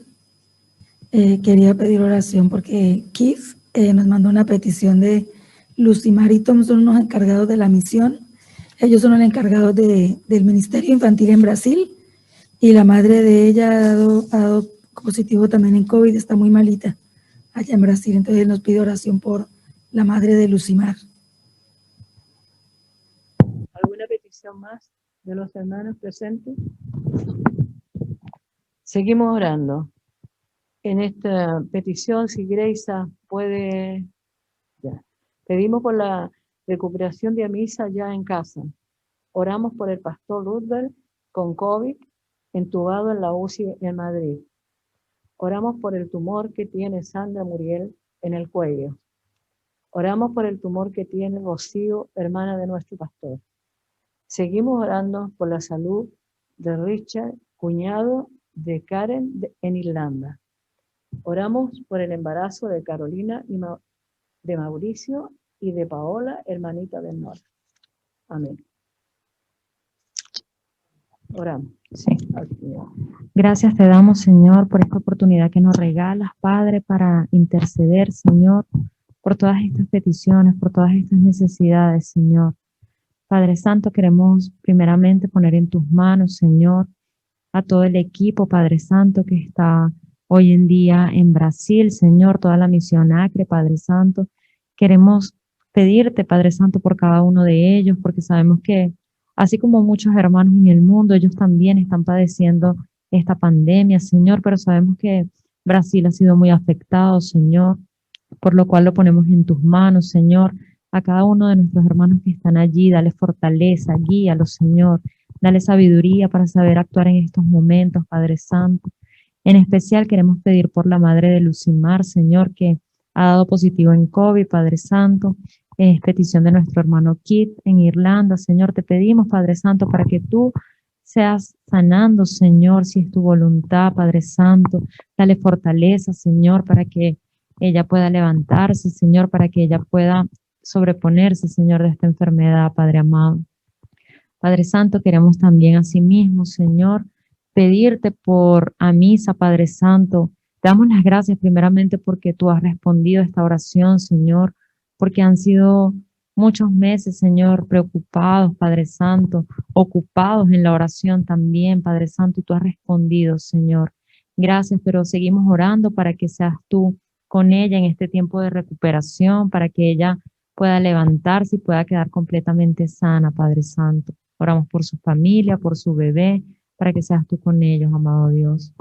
Quería pedir oración porque Keith nos mandó una petición de Lucimar y Tom, son unos encargados de la misión. Ellos son los encargados del Ministerio Infantil en Brasil y la madre de ella ha dado positivo también en COVID, está muy malita allá en Brasil. Entonces él nos pide oración por la madre de Lucimar. ¿Alguna petición más de los hermanos presentes? Seguimos orando. En esta petición, si Greisa puede, ya. Pedimos por la recuperación de Amisa ya en casa. Oramos por el pastor Rudberg con COVID, entubado en la UCI en Madrid. Oramos por el tumor que tiene Sandra Muriel en el cuello. Oramos por el tumor que tiene Rocío, hermana de nuestro pastor. Seguimos orando por la salud de Richard, cuñado de Karen en Irlanda. Oramos por el embarazo de Carolina y de Mauricio y de Paola, hermanita del norte. Amén. Oramos. Sí. Gracias te damos, Señor, por esta oportunidad que nos regalas, Padre, para interceder, Señor, por todas estas peticiones, por todas estas necesidades, Señor. Padre Santo, queremos primeramente poner en tus manos, Señor, a todo el equipo, Padre Santo, que está hoy en día en Brasil, Señor, toda la misión Acre, Padre Santo. Queremos pedirte, Padre Santo, por cada uno de ellos, porque sabemos que, así como muchos hermanos en el mundo, ellos también están padeciendo esta pandemia, Señor, pero sabemos que Brasil ha sido muy afectado, Señor. por lo cual lo ponemos en tus manos, Señor. A cada uno de nuestros hermanos que están allí, dale fortaleza, guíalos, Señor. Dale sabiduría para saber actuar en estos momentos, Padre Santo. En especial queremos pedir por la madre de Lucimar, Señor, que ha dado positivo en COVID, Padre Santo. Es petición de nuestro hermano Kit en Irlanda, Señor. Te pedimos, Padre Santo, para que tú seas sanando, Señor, si es tu voluntad, Padre Santo. Dale fortaleza, Señor, para que ella pueda levantarse, Señor, para que ella pueda sobreponerse, Señor, de esta enfermedad, Padre amado. Padre Santo, queremos también asimismo, Señor, pedirte por Amisa, Padre Santo. Te damos las gracias primeramente porque tú has respondido a esta oración, Señor, porque han sido muchos meses, Señor, preocupados, Padre Santo, ocupados en la oración también, Padre Santo, y tú has respondido, Señor. Gracias, pero seguimos orando para que seas tú con ella en este tiempo de recuperación, para que ella pueda levantarse y pueda quedar completamente sana, Padre Santo. Oramos por su familia, por su bebé, para que seas tú con ellos, amado Dios.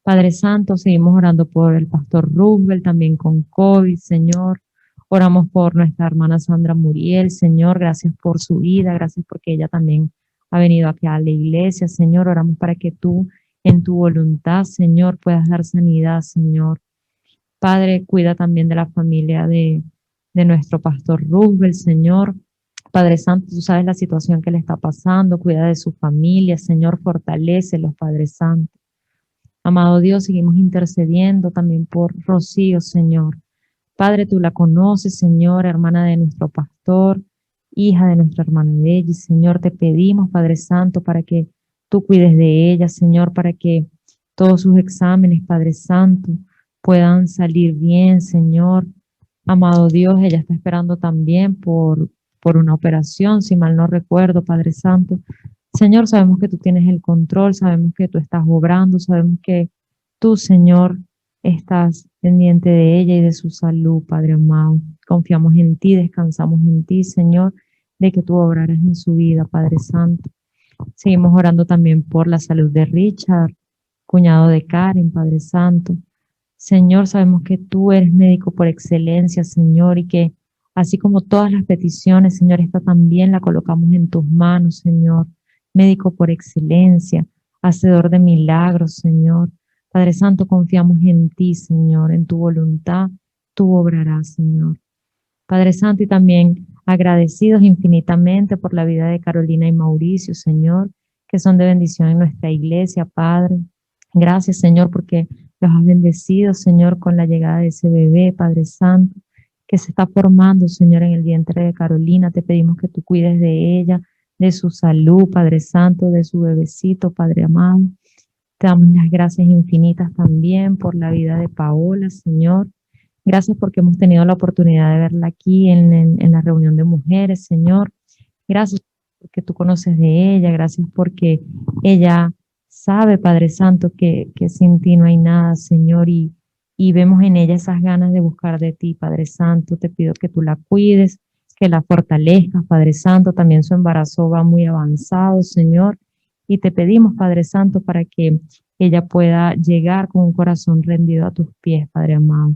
Padre Santo, seguimos orando por el pastor Roosevelt, también con COVID, Señor. Oramos por nuestra hermana Sandra Muriel, Señor, gracias por su vida, gracias porque ella también ha venido aquí a la iglesia, Señor. Oramos para que tú, en tu voluntad, Señor, puedas dar sanidad, Señor. Padre, cuida también de la familia de nuestro pastor Roosevelt, Señor. Padre Santo, tú sabes la situación que le está pasando, cuida de su familia, Señor, fortalécelos, Padre Santo. Amado Dios, seguimos intercediendo también por Rocío, Señor. Padre, tú la conoces, Señor, hermana de nuestro pastor, hija de nuestra hermana Belli, Señor, te pedimos, Padre Santo, para que tú cuides de ella, Señor, para que todos sus exámenes, Padre Santo, puedan salir bien, Señor. Amado Dios, ella está esperando también por una operación, si mal no recuerdo, Padre Santo. Señor, sabemos que tú tienes el control, sabemos que tú estás obrando, sabemos que tú, Señor, estás pendiente de ella y de su salud, Padre amado. Confiamos en ti, descansamos en ti, Señor, de que tú obrarás en su vida, Padre Santo. Seguimos orando también por la salud de Richard, cuñado de Karen, Padre Santo. Señor, sabemos que tú eres médico por excelencia, Señor, y que así como todas las peticiones, Señor, esta también la colocamos en tus manos, Señor. Médico por excelencia, hacedor de milagros, Señor. Padre Santo, confiamos en ti, Señor, en tu voluntad, tú obrarás, Señor. Padre Santo, y también agradecidos infinitamente por la vida de Carolina y Mauricio, Señor, que son de bendición en nuestra iglesia, Padre. Gracias, Señor, porque los has bendecido, Señor, con la llegada de ese bebé, Padre Santo, que se está formando, Señor, en el vientre de Carolina. Te pedimos que tú cuides de ella, de su salud, Padre Santo, de su bebecito, Padre amado. Te damos las gracias infinitas también por la vida de Paola, Señor. Gracias porque hemos tenido la oportunidad de verla aquí en la reunión de mujeres, Señor. Gracias porque tú conoces de ella. Gracias porque ella sabe, Padre Santo, que sin ti no hay nada, Señor. Y vemos en ella esas ganas de buscar de ti, Padre Santo. Te pido que tú la cuides, que la fortalezcas, Padre Santo. También su embarazo va muy avanzado, Señor. Y te pedimos, Padre Santo, para que ella pueda llegar con un corazón rendido a tus pies, Padre amado.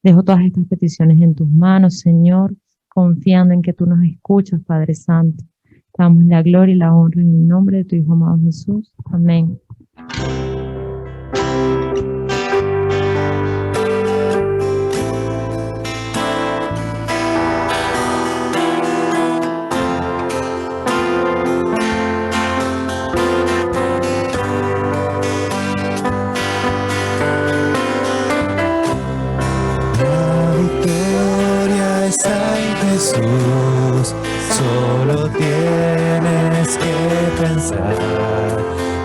Dejo todas estas peticiones en tus manos, Señor, confiando en que tú nos escuchas, Padre Santo. Te damos la gloria y la honra en el nombre de tu Hijo amado Jesús. Amén. Jesús, solo tienes que pensar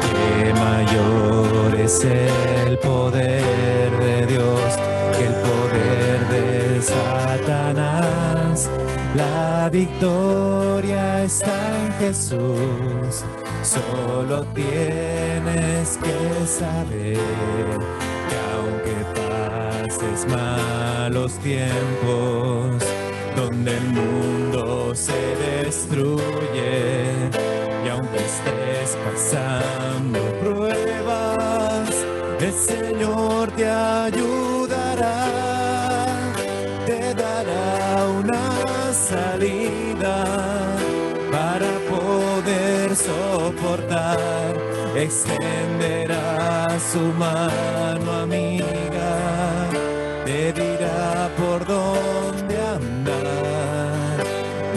que mayor es el poder de Dios que el poder de Satanás. La victoria está en Jesús, solo tienes que saber que aunque pases malos tiempos, donde el mundo se destruye, y aunque estés pasando pruebas, el Señor te ayudará. poder soportar, extenderá su mano amiga, te dirá por dónde andar,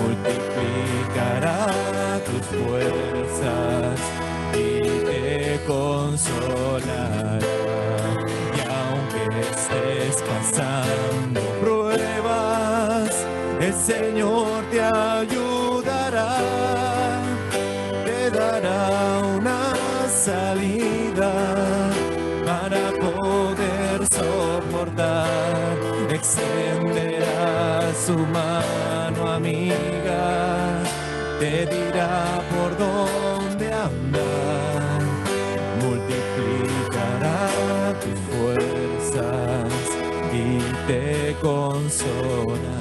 multiplicará tus fuerzas y te consolará. Y aunque estés pasando pruebas, el Señor te ayudará, te dará una salida para poder soportar, extenderá su mano amiga, te dirá por dónde andar, multiplicará tus fuerzas y te consolará.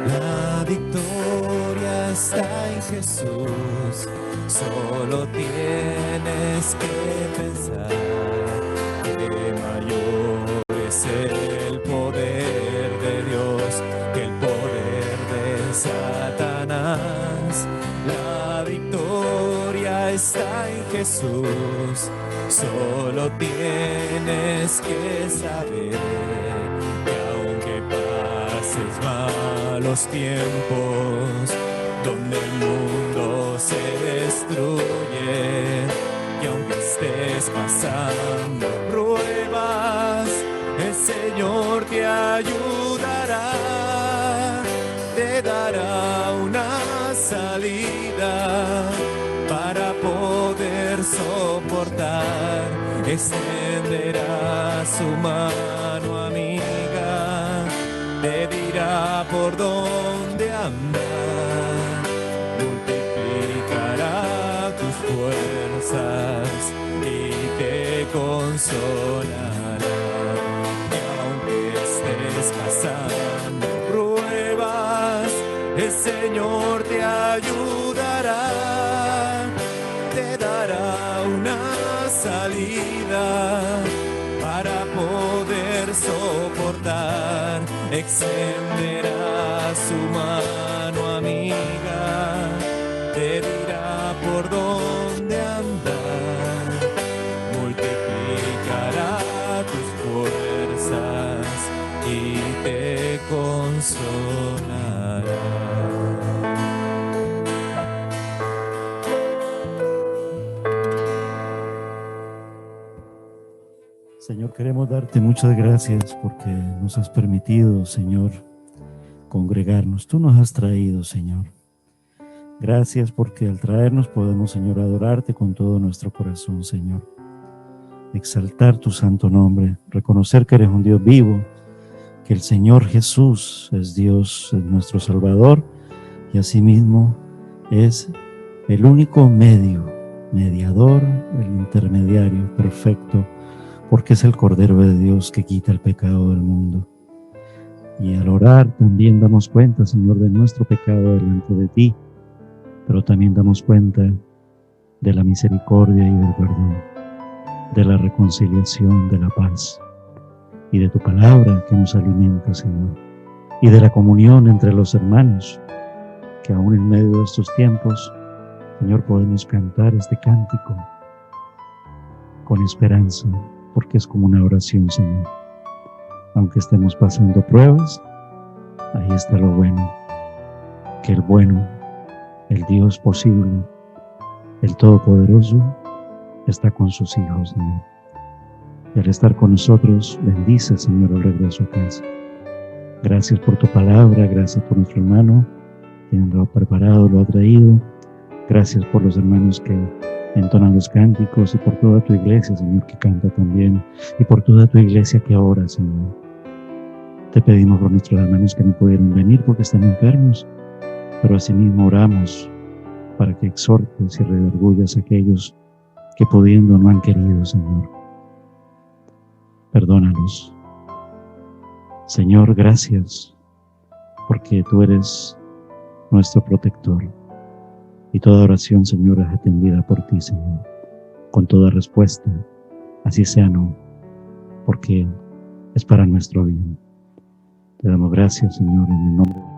La victoria está en Jesús, solo tienes que pensar que mayor es el poder de Dios que el poder de Satanás. La victoria está en Jesús, solo tienes que saber que aunque pases malos tiempos, donde el mundo se destruye, y aunque estés pasando pruebas, el Señor te ayudará, te dará una salida para poder soportar, extenderá su mano amiga, te dirá por dónde andar, multiplicará tus fuerzas y te consolará. Y aunque estés pasando pruebas, el Señor te ayudará, te dará una salida para poder soportar, extenderá su mano amiga, te dirá por dónde andar, multiplicará tus fuerzas y te consolará. Señor, queremos darte muchas gracias porque nos has permitido, Señor, congregarnos. Tú nos has traído, Señor. Gracias porque al traernos podemos, Señor, adorarte con todo nuestro corazón, Señor. Exaltar tu santo nombre, reconocer que eres un Dios vivo, que el Señor Jesús es Dios, es nuestro Salvador, y asimismo es el único mediador, el intermediario perfecto, porque es el Cordero de Dios que quita el pecado del mundo. Y al orar también damos cuenta, Señor, de nuestro pecado delante de ti, pero también damos cuenta de la misericordia y del perdón, de la reconciliación, de la paz, y de tu palabra que nos alimenta, Señor, y de la comunión entre los hermanos, que aún en medio de estos tiempos, Señor, podemos cantar este cántico con esperanza, porque es como una oración, Señor. Aunque estemos pasando pruebas, ahí está lo bueno, que el bueno, el Dios posible, el Todopoderoso, está con sus hijos, Señor. Y al estar con nosotros, bendice, Señor, el regreso a casa. Gracias por tu palabra, gracias por nuestro hermano, quien lo ha preparado, lo ha traído. Gracias por los hermanos que entonan los cánticos y por toda tu iglesia, Señor, que canta también, y por toda tu iglesia que ora, Señor. Te pedimos por nuestros hermanos que no pudieron venir porque están enfermos, pero asimismo oramos para que exhortes y redargullas a aquellos que pudiendo no han querido, Señor. Perdónalos. Señor, gracias, porque tú eres nuestro protector. Y toda oración, Señor, es atendida por ti, Señor, con toda respuesta, así sea no, porque es para nuestro bien. Te damos gracias, Señor, en el nombre de